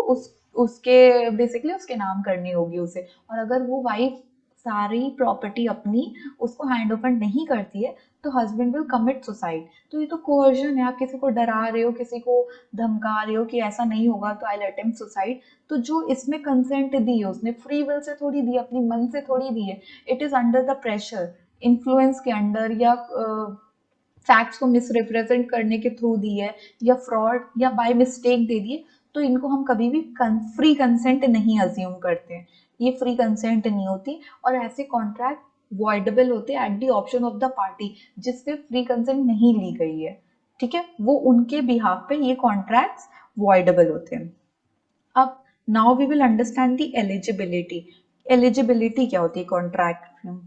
उसके बेसिकली उसके नाम करनी होगी उसे। और अगर वो वाइफ सारी प्रॉपर्टी अपनी उसको हैंड ओवर नहीं करती है तो हस्बैंड विल कमिट सुसाइड। तो ये तो कोर्जन है, आप किसी को डरा रहे हो, किसी को धमका रहे हो कि ऐसा नहीं होगा तो आई विल अटेम्प्ट सुसाइड। तो जो इसमें कंसेंट दी है उसने फ्री विल से थोड़ी दी, अपनी मन से थोड़ी दी है, it is under the pressure, influence के अंडर, या फैक्ट्स को मिसरिप्रेजेंट करने के थ्रू दी है, या फ्रॉड या बाय मिस्टेक दे दिए, तो इनको हम कभी भी फ्री कंसेंट नहीं अज्यूम करते हैं। ये फ्री कंसेंट नहीं होती, और ऐसे कॉन्ट्रैक्ट वॉइडेबल होते हैं at the option of the party जिससे फ्री कंसेंट नहीं ली गई है। ठीक है, वो उनके बिहाफ पे ये कॉन्ट्रैक्ट्स वॉइडेबल होते हैं। अब now we will understand the eligibility. Eligibility क्या होती है कॉन्ट्रैक्ट में?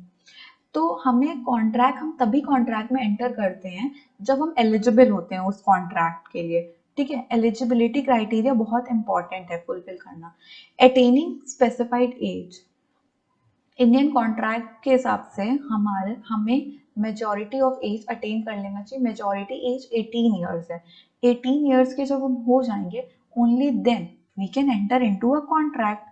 तो हमें कॉन्ट्रैक्ट, हम तभी कॉन्ट्रैक्ट में एंटर करते हैं जब हम एलिजिबल होते हैं उस कॉन्ट्रैक्ट के लिए। ठीक है, एलिजिबिलिटी क्राइटेरिया बहुत इंपॉर्टेंट है फुलफिल करना। Attaining specified age, Indian contract के हिसाब से हमें मेजॉरिटी ऑफ एज अटेन कर लेना चाहिए। मेजॉरिटी एज 18 ईयर्स है। 18 ईयर्स के जब हम हो जाएंगे only then we can enter into a contract.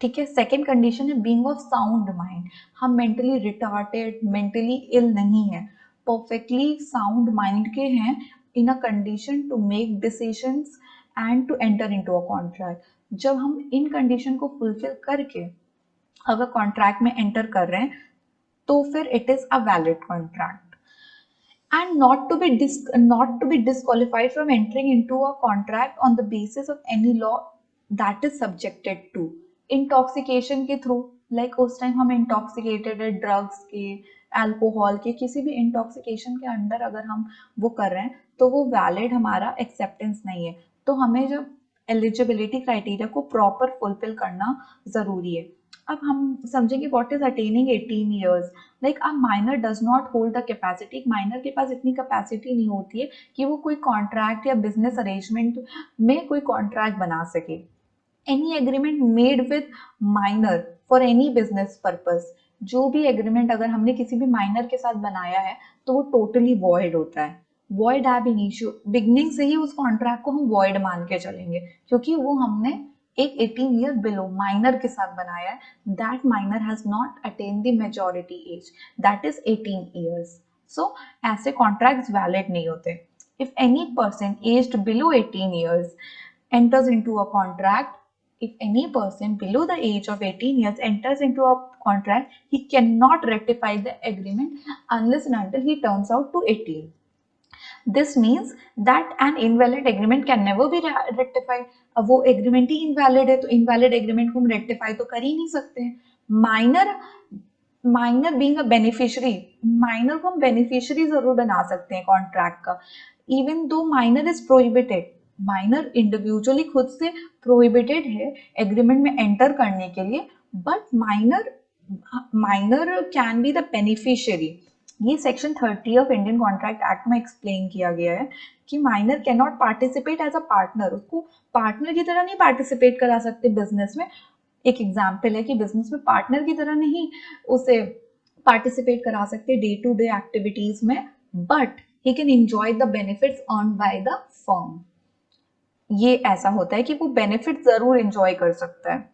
ठीक है, सेकेंड कंडीशन है बीइंग ऑफ साउंड माइंड। हम मेंटली रिटार्टेड, मेंटली इल नहीं है, परफेक्टली साउंड माइंड के हैं, in a condition to make decisions and to enter into a contract. जब हम इन कंडीशन को फुलफिल करके अगर कॉन्ट्रैक्ट में एंटर कर रहे हैं तो फिर it is a valid contract. And not to be disqualified from entering into a contract on the basis of any law that is subjected to intoxication के थ्रू, लाइक उस टाइम हम intoxicated है drugs के, alcohol के, किसी भी intoxication के under अगर हम वो कर रहे हैं तो वो वैलिड हमारा एक्सेप्टेंस नहीं है। तो हमें जब एलिजिबिलिटी क्राइटेरिया को प्रॉपर फुलफिल करना जरूरी है। अब हम समझेंगे what is attaining 18 years. Like a minor does not hold the capacity, minor के पास इतनी कैपेसिटी नहीं होती है कि वो कोई कॉन्ट्रैक्ट या बिजनेस अरेंजमेंट में कोई कॉन्ट्रैक्ट बना सके। Any agreement made with minor for any business purpose, जो भी एग्रीमेंट अगर हमने किसी भी माइनर के साथ बनाया है तो वो टोटली वॉइड होता है। Void have in issue, beginning से ही उस कॉन्ट्रैक्ट को हम वॉइड मान के चलेंगे क्योंकि वो हमने एक 18 ईयर बिलो माइनर के साथ बनाया है। That minor has not attain the majority age, that is 18 years. So ऐसे कॉन्ट्रैक्ट्स वैलिड नहीं होते। If any person aged below 18 years enters into a contract, if any person below the age of 18 years enters into a contract, he cannot ratify the agreement unless and until he turns out to 18. This means that an invalid agreement can never be rectified. अब वो agreement ही invalid है तो invalid agreement को हम rectify तो कर ही नहीं सकते हैं। Minor, minor being a beneficiary, minor को हम बेनिफिशियरी जरूर बना सकते हैं कॉन्ट्रैक्ट का, even though minor is prohibited. Minor individually खुद से प्रोहिबिटेड है एग्रीमेंट में एंटर करने के लिए, but minor can be the beneficiary. ये section 30 of Indian contract act में एक्सप्लेन किया गया है कि minor can not participate as a partner, उसको पार्टनर की तरह नहीं पार्टिसिपेट करा सकते बिजनेस में। एक एग्जाम्पल है कि बिजनेस में पार्टनर की तरह नहीं उसे पार्टिसिपेट करा सकते डे टू डे एक्टिविटीज में, but he can enjoy the benefits earn by the firm. ये ऐसा होता है कि वो बेनिफिट जरूर एंजॉय कर सकता है।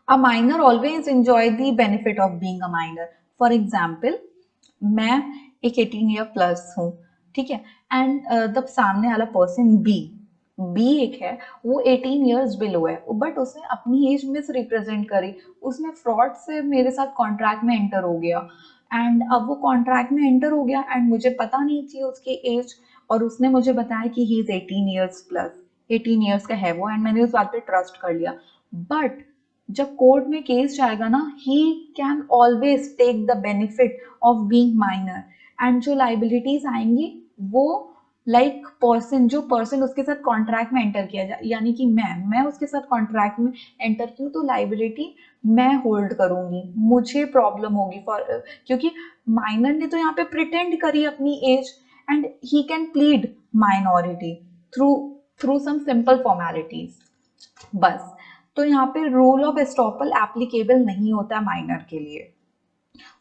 A minor always enjoy the benefit of being a minor. For example, मैं एक 18 ईयर प्लस हूँ, ठीक है, एंड द सामने वाला पर्सन बी एक है, वो 18 ईयर्स बिलो है, बट उसने अपनी एज मिस रिप्रेजेंट करी, उसने फ्रॉड से मेरे साथ कॉन्ट्रैक्ट में एंटर हो गया, एंड अब वो कॉन्ट्रैक्ट में एंटर हो गया एंड मुझे पता नहीं थी उसकी एज, और उसने मुझे बताया कि he is 18 years plus, 18 years का है वो, एंड मैंने उस बात पे ट्रस्ट कर लिया। बट जब कोर्ट में केस जाएगा ना, he can always take the benefit of being minor, and जो लाइबिलिटीज आएंगी वो लाइक पर्सन, जो पर्सन उसके साथ कॉन्ट्रैक्ट में एंटर किया जाए, यानी कि मैं उसके साथ कॉन्ट्रैक्ट में एंटर की हूँ तो लाइबिलिटी मैं होल्ड करूंगी, मुझे प्रॉब्लम होगी फॉर, क्योंकि माइनर ने तो यहाँ पे प्रिटेंड करी अपनी age, and he can plead minority through through some simple formalities. बस। तो यहाँ पे रूल ऑफ एस्टॉपल एप्लीकेबल नहीं होता है माइनर के लिए।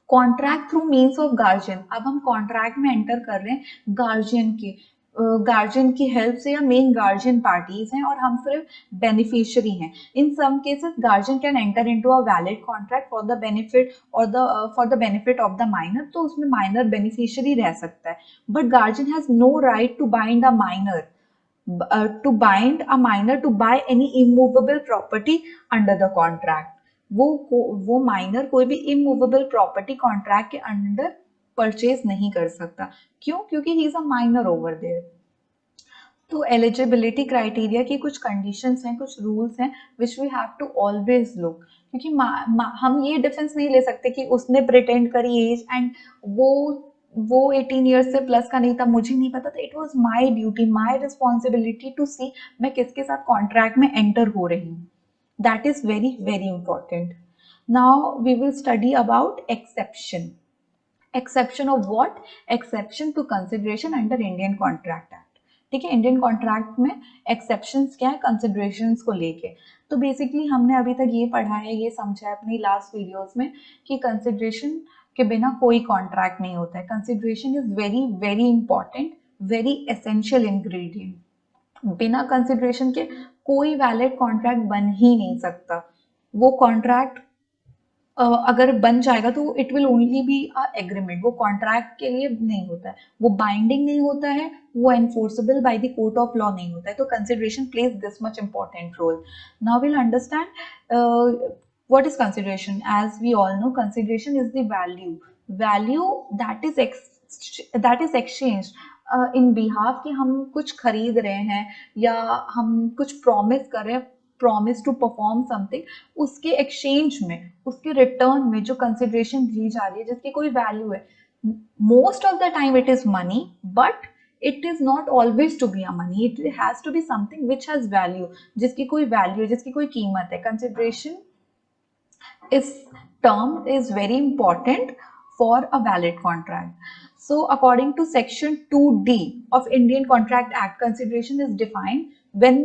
Contract through means of guardian, अब हम कॉन्ट्रैक्ट में एंटर कर रहे हैं गार्जियन की हेल्प से, या मेन गार्जियन पार्टीज हैं और हम सिर्फ बेनिफिशियरी हैं। In some cases guardian can enter into a valid contract for the benefit और for the benefit of the minor, तो उसमें माइनर बेनिफिशियरी रह सकता है, but guardian has no right to bind a minor to buy any immovable property under the contract। वो minor कोई भी immovable property contract के अंडर परचेज नहीं कर सकता। क्यों? क्योंकि he is a minor over there. तो एलिजिबिलिटी क्राइटेरिया की कुछ कंडीशंस हैं, कुछ रूल्स हैं which we have to always look, क्योंकि हम ये डिफरेंस नहीं ले सकते कि उसने प्रिटेंड करी एज एंड वो 18 ईयर्स से प्लस का नहीं था, मुझे नहीं पता था। It was my duty, my responsibility to see मैं किसके साथ कॉन्ट्रैक्ट में एंटर हो रही हूँ। That is very very important. Now we will study about exception. Exception of what? Exception to consideration under Indian contract act. ठीक है, Indian contract में एक्सेप्शंस क्या है कंसिडरेशंस को लेके। तो बेसिकली हमने अभी तक ये पढ़ा है, ये समझा है अपनी लास्ट वीडियोस में कि कंसिडरेशन के बिना कोई कॉन्ट्रैक्ट नहीं होता है। Consideration is very very important, very essential ingredient. बिना कंसिडरेशन के कोई वैलिड कॉन्ट्रैक्ट बन ही नहीं सकता। वो कॉन्ट्रैक्ट अगर बन जाएगा तो it will only be a agreement, वो कॉन्ट्रैक्ट के लिए नहीं होता है, वो बाइंडिंग नहीं होता है, वो enforceable by the court of law नहीं होता है। तो consideration plays this much important role. Now will understand what is consideration. As we all know, consideration is the value that is exchanged in behalf कि हम कुछ खरीद रहे हैं या हम कुछ प्रॉमिस कर रहे हैं, प्रॉमिस टू परफॉर्म समथिंग, उसके एक्सचेंज में, उसके रिटर्न में जो कंसिडरेशन दी जा रही है जिसकी कोई वैल्यू है। Most of the time it is money, but it is not always to be a money, it has to be something which has value, जिसकी कोई वैल्यू है, जिसकी कोई कीमत है। Consideration is term is very important for a valid contract. So according to section 2D of Indian Contract Act, consideration is defined when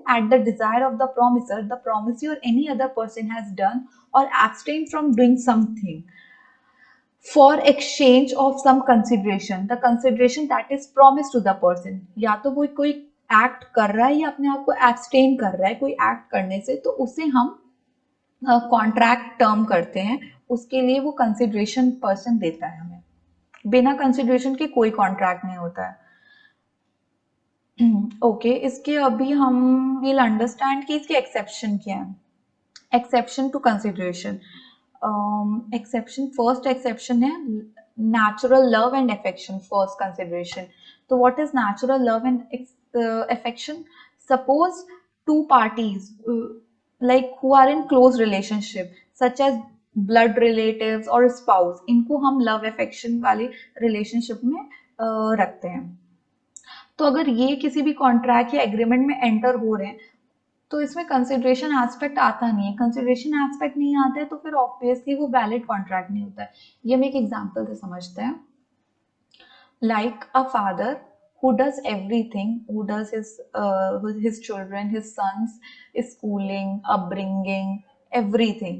at the desire of the promisor, the promisee or any other person has done or abstained from doing something for exchange of some consideration, the consideration that is promised to the person। या तो वो कोई act कर रहा है या अपने आप को एब्सटेन कर रहा है कोई एक्ट करने से, तो उसे हम कॉन्ट्रैक्ट टर्म करते हैं, उसके लिए वो कंसिडरेशन पर्सन देता है हमें। बिना कंसिडरेशन के कोई कॉन्ट्रैक्ट नहीं होता है। ओके इसके अभी हम विल अंडरस्टैंड कि इसके एक्सेप्शन क्या है। Exception to consideration, exception, first exception है natural love and affection, first consideration. तो what is natural love and affection? Suppose two parties like who are in close relationship such as blood relatives or spouse, इनको हम love affection वाले relationship में रखते हैं। तो अगर ये किसी भी कॉन्ट्रैक्ट या एग्रीमेंट में एंटर हो रहे हैं तो इसमें कंसिडरेशन एस्पेक्ट आता नहीं है। कंसिडरेशन एस्पेक्ट नहीं आता है तो फिर ऑब्वियसली वो वैलिड कॉन्ट्रैक्ट नहीं होता है। ये हम एक एग्जांपल से समझते हैं। Like a father who does everything, who does his children, his sons schooling, upbringing, everything,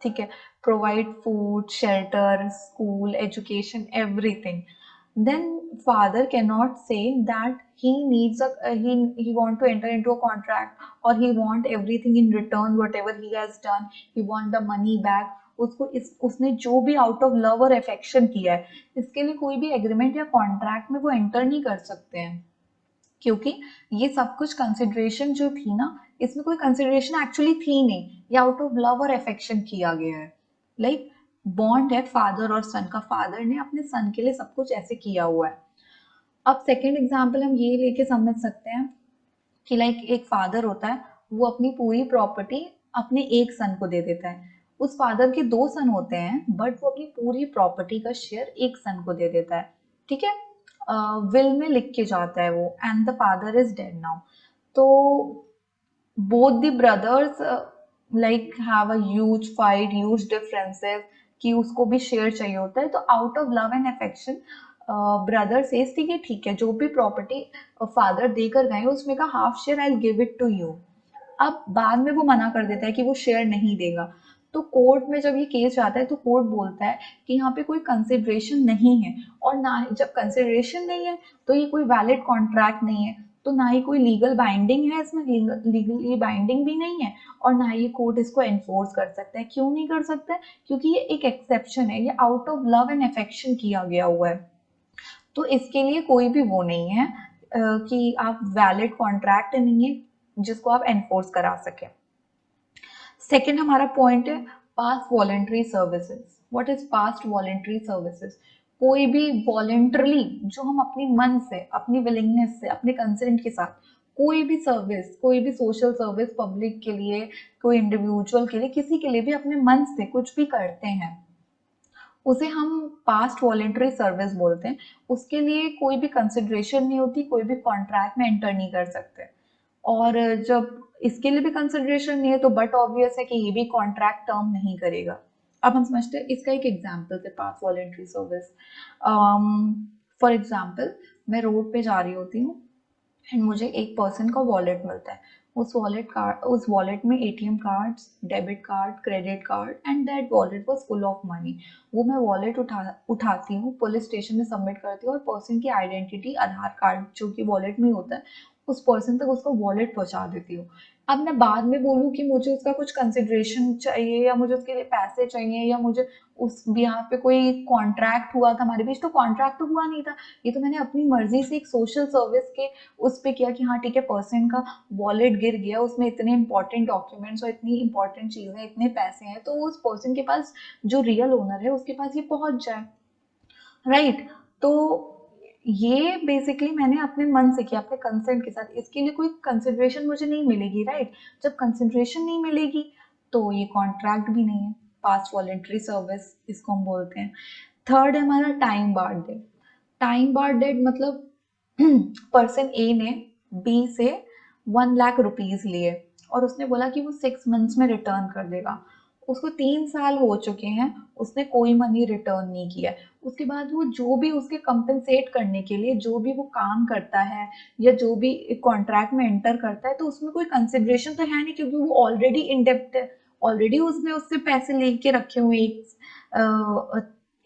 ठीक है, provide food, shelter, school, education, everything, then father cannot say that he needs he want to enter into a contract or he want everything in return, whatever he has done, he want the money back। उसने जो भी out of love और affection किया है, इसके लिए कोई भी एग्रीमेंट या कॉन्ट्रैक्ट में वो एंटर नहीं कर सकते हैं, क्योंकि ये सब कुछ कंसिडरेशन जो थी ना, इसमें कोई कंसिडरेशन एक्चुअली थी नहीं, ये आउट ऑफ लव और अफेक्शन किया गया है। लाइक बॉन्ड है फादर और सन का, फादर ने अपने सन के लिए सब कुछ ऐसे किया हुआ है। अब सेकेंड एग्जाम्पल हम ये लेके समझ सकते हैं कि लाइक एक फादर होता है, वो अपनी पूरी प्रॉपर्टी अपने एक सन को दे देता है। उस फादर के दो सन होते हैं बट वो अपनी पूरी प्रॉपर्टी का शेयर एक सन को दे देता है, ठीक है, विल में लिख के जाता है वो, and the father is dead now. तो both the brothers like have a huge fight, huge differences कि उसको भी शेयर चाहिए होता है। तो out of love and affection brother says ठीक है जो भी प्रॉपर्टी फादर देकर गए उसमें का half share I will give it to you. अब बाद में वो मना कर देता है कि वो शेयर नहीं देगा, तो कोर्ट में जब ये केस जाता है तो कोर्ट बोलता है कि यहाँ पे कोई कंसिडरेशन नहीं है, और ना जब कंसिडरेशन नहीं है तो ये कोई वैलिड कॉन्ट्रैक्ट नहीं है, तो ना ही कोई लीगल बाइंडिंग है इसमें, लीगली बाइंडिंग भी नहीं है, और ना ही कोर्ट इसको एनफोर्स कर सकता है। क्यों नहीं कर सकता है? क्योंकि ये एक एक्सेप्शन है, ये out of love and affection किया गया हुआ है, तो इसके लिए कोई भी वो नहीं है कि आप वैलिड कॉन्ट्रैक्ट नहीं है जिसको आप एनफोर्स करा सके। सेकेंड हमारा पॉइंट है past voluntary services. What is past voluntary services? कोई भी वॉलेंटरली, जो हम अपनी मन से, अपनी विलिंगनेस से, अपने कंसेंट के साथ कोई भी सर्विस, कोई भी सोशल सर्विस पब्लिक के लिए, कोई इंडिविजुअल के लिए, किसी के लिए भी अपने मन से कुछ भी करते हैं, उसे हम पास्ट वॉलेंटरी सर्विस बोलते हैं। उसके लिए कोई भी कंसिडरेशन नहीं होती, कोई भी कॉन्ट्रैक्ट में एंटर नहीं कर सकते, और जब इसके लिए भी कंसिडरेशन नहीं है तो बट ऑब्वियस है कि ये भी कॉन्ट्रैक्ट टर्म नहीं करेगा। अब हम समझते हैं इसका एक एग्जांपल है past voluntary service. For example, मैं रोड पे जा रही होती हूँ एंड मुझे एक पर्सन का वॉलेट मिलता है, उस वॉलेट में ATM cards, debit card, credit card, and that wallet was full of money. वो मैं वॉलेट उठाती हूँ, पुलिस स्टेशन में सबमिट करती हूँ, और पर्सन की आइडेंटिटी, आधार कार्ड जो कि वॉलेट में होता है, उस पर्सन तक उसका वॉलेट पहुंचा देती हूँ। अब मैं बाद में बोलूँ कि मुझे उसका कुछ कंसिडरेशन चाहिए, या मुझे उसके लिए पैसे चाहिए, या मुझे उस यहाँ पे कोई कॉन्ट्रैक्ट हुआ था हमारे बीच, तो कॉन्ट्रैक्ट तो हुआ नहीं था, ये तो मैंने अपनी मर्जी से एक सोशल सर्विस के उस पे किया कि हाँ ठीक है, पर्सन का वॉलेट गिर गया, उसमें इतने इंपॉर्टेंट डॉक्यूमेंट्स और इतनी इंपॉर्टेंट चीजें, इतने पैसे हैं, तो उस पर्सन के पास, जो रियल ओनर है उसके पास ये पहुंच जाए, राइट? तो ये बेसिकली मैंने अपने मन से किया, अपने कंसेंट के साथ, इसके लिए कोई कंसिडरेशन मुझे नहीं मिलेगी, राइट? जब कंसिडरेशन नहीं मिलेगी तो ये कॉन्ट्रैक्ट भी नहीं है, पास्ट वॉलेंटरी सर्विस इसको हम बोलते हैं। थर्ड है हमारा time barred debt. Time barred debt मतलब पर्सन ए ने बी से 1 लाख रुपीज लिए, और उसने बोला कि वो 6 मंथ्स में रिटर्न कर देगा। उसको 3 साल हो चुके हैं, उसने कोई मनी रिटर्न नहीं किया। उसके बाद वो जो भी उसके कंपेंसेट करने के लिए जो भी वो काम करता है, या जो भी कॉन्ट्रैक्ट में एंटर करता है, तो उसमें कोई कंसिडरेशन तो है नहीं, क्योंकि वो ऑलरेडी इन डेप्ट है, ऑलरेडी उसने उससे पैसे लेके रखे हुए,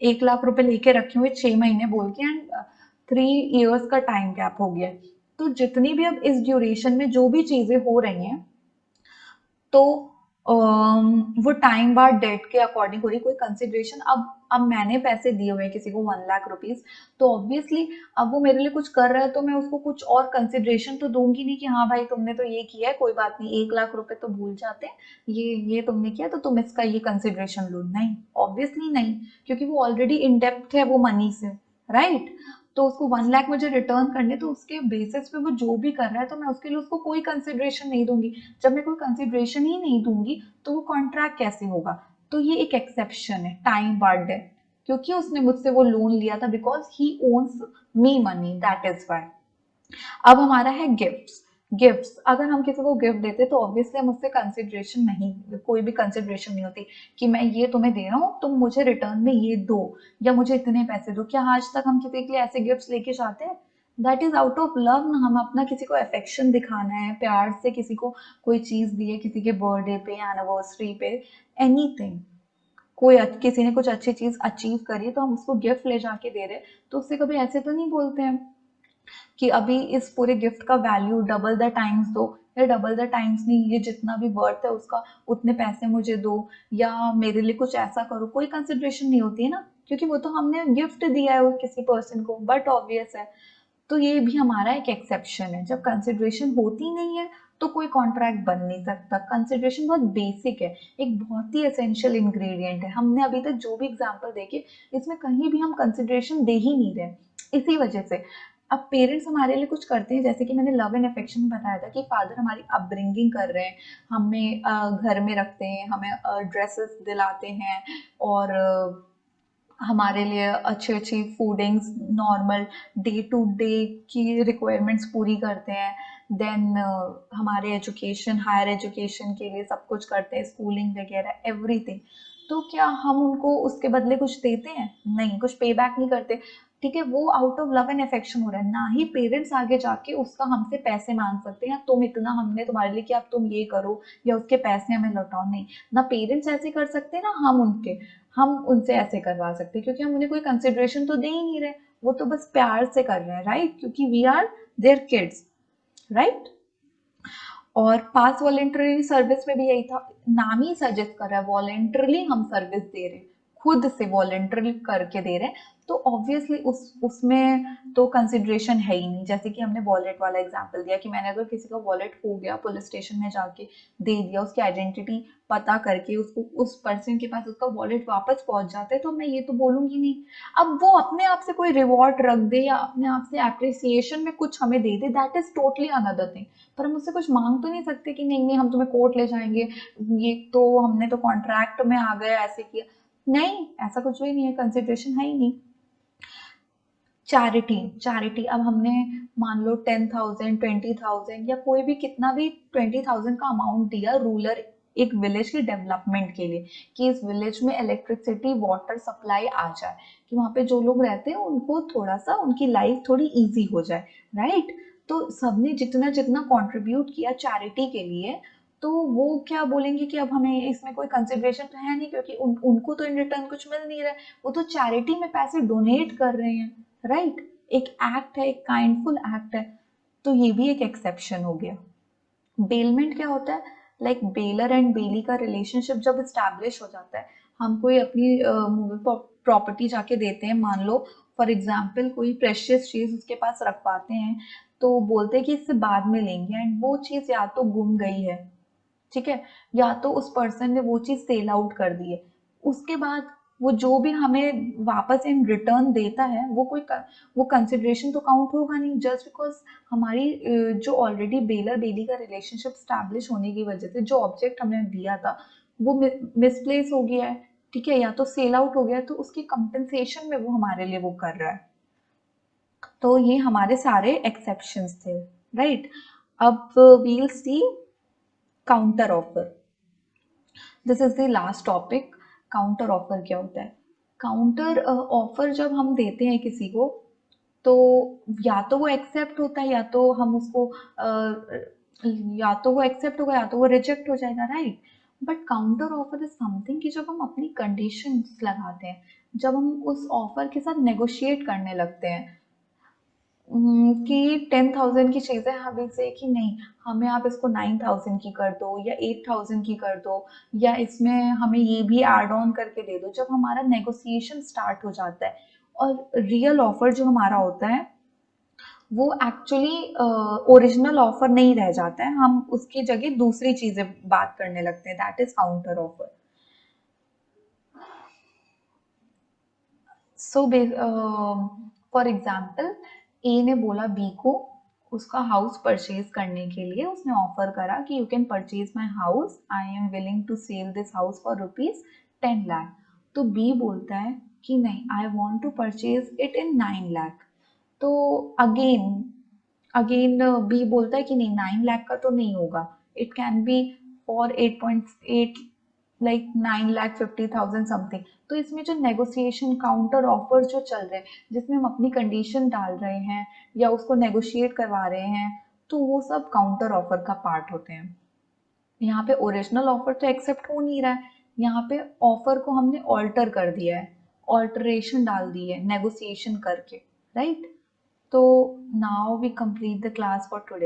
1 लाख रुपए लेके रखे हुए 6 महीने बोल के, एंड 3 इयर्स का टाइम गैप हो गया। तो जितनी भी अब इस ड्यूरेशन में जो भी चीजें हो रही हैं, तो वो टाइम बार डेट के अकॉर्डिंग हो रही, कोई कंसिडरेशन। अब मैंने पैसे दिए हुए हैं किसी को 1 लाख रुपीज, तो ऑब्वियसली अब वो मेरे लिए कुछ कर रहा है, तो मैं उसको कुछ और कंसिडरेशन तो दूंगी नहीं कि हाँ भाई तुमने तो ये किया है, कोई बात नहीं, 1 लाख रुपए तो भूल जाते हैं, ये तुमने किया तो तुम इसका ये कंसिडरेशन लो। नहीं, ऑब्वियसली नहीं, क्योंकि वो ऑलरेडी इन डेप्थ है वो मनी से, राइट? तो उसको 1 लाख मुझे रिटर्न करने, तो उसके बेसिस पे वो जो भी कर रहा है, तो मैं उसके लिए उसको कोई कंसिडरेशन नहीं दूंगी। जब मैं कोई कंसिडरेशन ही नहीं दूंगी तो वो कॉन्ट्रैक्ट कैसे होगा? तो ये एक एक्सेप्शन है टाइम बार्ड डेट, क्योंकि उसने मुझसे वो लोन लिया था, because he owns me money, that is why. अब हमारा है गिफ्ट्स। गिफ्ट्स, अगर हम किसी को गिफ्ट देते तो ऑब्वियसली हम उससे कंसिडरेशन नहीं, कोई भी कंसिडरेशन नहीं होती कि मैं ये तुम्हें दे रहा हूँ, तुम मुझे रिटर्न में ये दो, या मुझे इतने पैसे दो। क्या आज तक हम किसी के लिए ऐसे गिफ्ट्स लेके जाते हैं? That is out of love ना, हम अपना किसी को अफेक्शन दिखाना है, प्यार से किसी को कोई चीज दिए, किसी के बर्थडे पे, एनिवर्सरी पे, एनीथिंग, कोई किसी ने कुछ अच्छी चीज अचीव करी तो हम उसको गिफ्ट ले जाके दे रहे, तो उससे कभी ऐसे तो नहीं बोलते हैं कि अभी इस पूरे गिफ्ट का वैल्यू डबल द टाइम्स दो, या डबल द टाइम्स नहीं, ये जितना भी वर्थ है उसका उतने पैसे मुझे दो, या मेरे लिए कुछ ऐसा करो। कोई कंसिडरेशन नहीं होती है ना, क्योंकि वो तो हमने गिफ्ट दिया है किसी पर्सन को, बट ऑब्वियस है। तो ये भी हमारा एक एक्सेप्शन है, जब कंसिडरेशन होती नहीं है तो कोई कॉन्ट्रैक्ट बन नहीं सकता। कंसिडरेशन बहुत बेसिक है, एक बहुत ही एसेंशियल इंग्रेडिएंट है। हमने अभी तक जो भी एग्जांपल देखे, इसमें कहीं भी हम कंसिडरेशन दे ही नहीं रहे, इसी वजह से। अब पेरेंट्स हमारे लिए कुछ करते हैं, जैसे कि मैंने लव एंड अफेक्शन बताया था कि फादर हमारी अपब्रिंगिंग कर रहे हैं, हमें घर में रखते हैं, हमें ड्रेसेस दिलाते हैं, और हमारे लिए अच्छी अच्छी फूडिंग्स, नॉर्मल डे टू डे की रिक्वायरमेंट्स पूरी करते हैं। देन हमारे एजुकेशन, हायर एजुकेशन के लिए सब कुछ करते हैं, स्कूलिंग वगैरह एवरीथिंग। तो क्या हम उनको उसके बदले कुछ देते हैं? नहीं, कुछ पे बैक नहीं करते। ठीक है, वो out of love and affection हो रहा है, ना ही पेरेंट्स आगे जाके उसका हमसे पैसे मांग सकते हैं या तुम इतना हमने तुम्हारे लिए किया अब तुम ये करो या उसके पैसे हमें लौटाओ, नहीं। ना पेरेंट्स ऐसे कर सकते ना हम उनसे ऐसे करवा सकते, क्योंकि हम उन्हें कोई कंसिडरेशन तो दे ही नहीं रहे, वो तो बस प्यार से कर रहे हैं, राइट, क्योंकि we are there kids, right. और पास वॉलेंटरी सर्विस में भी यही था, नाम ही सजेस्ट कर रहा है वॉलेंटरली हम सर्विस दे रहे हैं, खुद से वॉलेंटरली करके दे रहे हैं, तो ऑब्वियसली उसमें तो कंसिडरेशन है ही नहीं। जैसे कि हमने वॉलेट वाला एग्जांपल दिया कि मैंने अगर किसी का वॉलेट खो गया, पुलिस स्टेशन में जाके दे दिया, उसकी आइडेंटिटी पता करके उसको उस पर्सन के पास उसका वॉलेट वापस पहुंच जाता है, तो मैं ये तो बोलूंगी नहीं। अब वो अपने आप से कोई रिवॉर्ड रख दे या अपने आप से अप्रिसिएशन में कुछ हमें दे दे, that is totally another thing, पर हम उससे कुछ मांग तो नहीं सकते कि नहीं नहीं हम तुम्हें कोर्ट ले जाएंगे, ये तो हमने तो कॉन्ट्रैक्ट में आ गया ऐसे किया, नहीं, ऐसा कुछ भी नहीं है, कंसिडरेशन है ही नहीं। चैरिटी, चैरिटी, अब हमने मान लो 10,000 20,000 या कोई भी कितना भी 20,000 का अमाउंट दिया रूरल एक विलेज के डेवलपमेंट के लिए, कि इस विलेज में इलेक्ट्रिसिटी वाटर सप्लाई आ जाए, कि वहाँ पे जो लोग रहते हैं उनको थोड़ा सा उनकी लाइफ थोड़ी इजी हो जाए, राइट। तो सबने जितना जितना कंट्रीब्यूट किया चैरिटी के लिए, तो वो क्या बोलेंगे कि अब हमें इसमें कोई कंसिडरेशन तो है नहीं, क्योंकि उनको तो इन रिटर्न कुछ मिल नहीं रहा है, वो तो चैरिटी में पैसे डोनेट कर रहे हैं, राइट। एक एक्ट है, एक काइंडफुल एक्ट है, तो ये भी एक एक्सेप्शन हो गया। बेलमेंट क्या होता है, लाइक बेलर एंड बेली का रिलेशनशिप जब स्टैब्लिश हो जाता है, हम कोई अपनी प्रॉपर्टी जाके देते हैं, मान लो फॉर एग्जाम्पल कोई प्रेशियस चीज उसके पास रखवाते हैं, तो बोलते हैं कि इससे बाद में लेंगे, एंड वो चीज या तो गुम गई है, ठीक है, या तो उस पर्सन ने वो चीज सेल आउट कर दी है, उसके बाद वो जो भी हमें वापस इन रिटर्न देता है वो कंसिडरेशन तो काउंट होगा नहीं, जस्ट बिकॉज हमारी जो ऑलरेडी बेलर बेली का रिलेशनशिप स्टैब्लिश होने की वजह से जो ऑब्जेक्ट हमने दिया था वो मिसप्लेस हो गया है, ठीक है, या तो सेल आउट हो गया है, तो उसकी कंपेंसेशन में वो हमारे लिए वो कर रहा है। तो ये हमारे सारे एक्सेप्शंस थे, राइट। अब we'll see counter offer, this is the last topic. Counter offer क्या होता है? काउंटर ऑफर जब हम देते हैं किसी को, तो या तो वो एक्सेप्ट होता है, या तो हम उसको या तो वो एक्सेप्ट होगा या तो वो रिजेक्ट हो जाएगा, right. But counter offer is something कि जब हम अपनी कंडीशंस लगाते हैं, जब हम उस ऑफर के साथ नेगोशिएट करने लगते हैं, कि 10,000 की चीज़ है, हम से कि नहीं हमें आप इसको 9,000 की कर दो या 8,000 की कर दो, या इसमें हमें ये भी ऐड ऑन करके दे दो, जब हमारा नेगोशिएशन स्टार्ट हो जाता है और रियल ऑफर जो हमारा होता है वो एक्चुअली ओरिजिनल ऑफर नहीं रह जाता है, हम उसकी जगह दूसरी चीजें बात करने लगते हैं, that is counter offer. So for example A ने बोला बी को उसका हाउस परचेज करने के लिए, उसने ऑफर करा कि you can purchase my house, I am willing to sell this house for rupees 10 lakh. तो बी बोलता है कि नहीं, I want to purchase it in 9 lakh. तो अगेन अगेन बी बोलता है कि नहीं 9 लाख का तो नहीं होगा, it can be for 8.8, like 9,50,000 something. तो इसमें जो नेगोशिएशन काउंटर ऑफर जो चल रहे हैं, जिसमें हम अपनी कंडीशन डाल रहे हैं या उसको नेगोशिएट करवा रहे हैं, तो वो सब काउंटर ऑफर का पार्ट होते हैं। यहाँ पे ओरिजिनल ऑफर तो एक्सेप्ट हो नहीं रहा है, यहाँ पे ऑफर को हमने ऑल्टर कर दिया है, ऑल्टरेशन डाल दी है नेगोशिएशन करके, राइट। तो now we complete the class for today.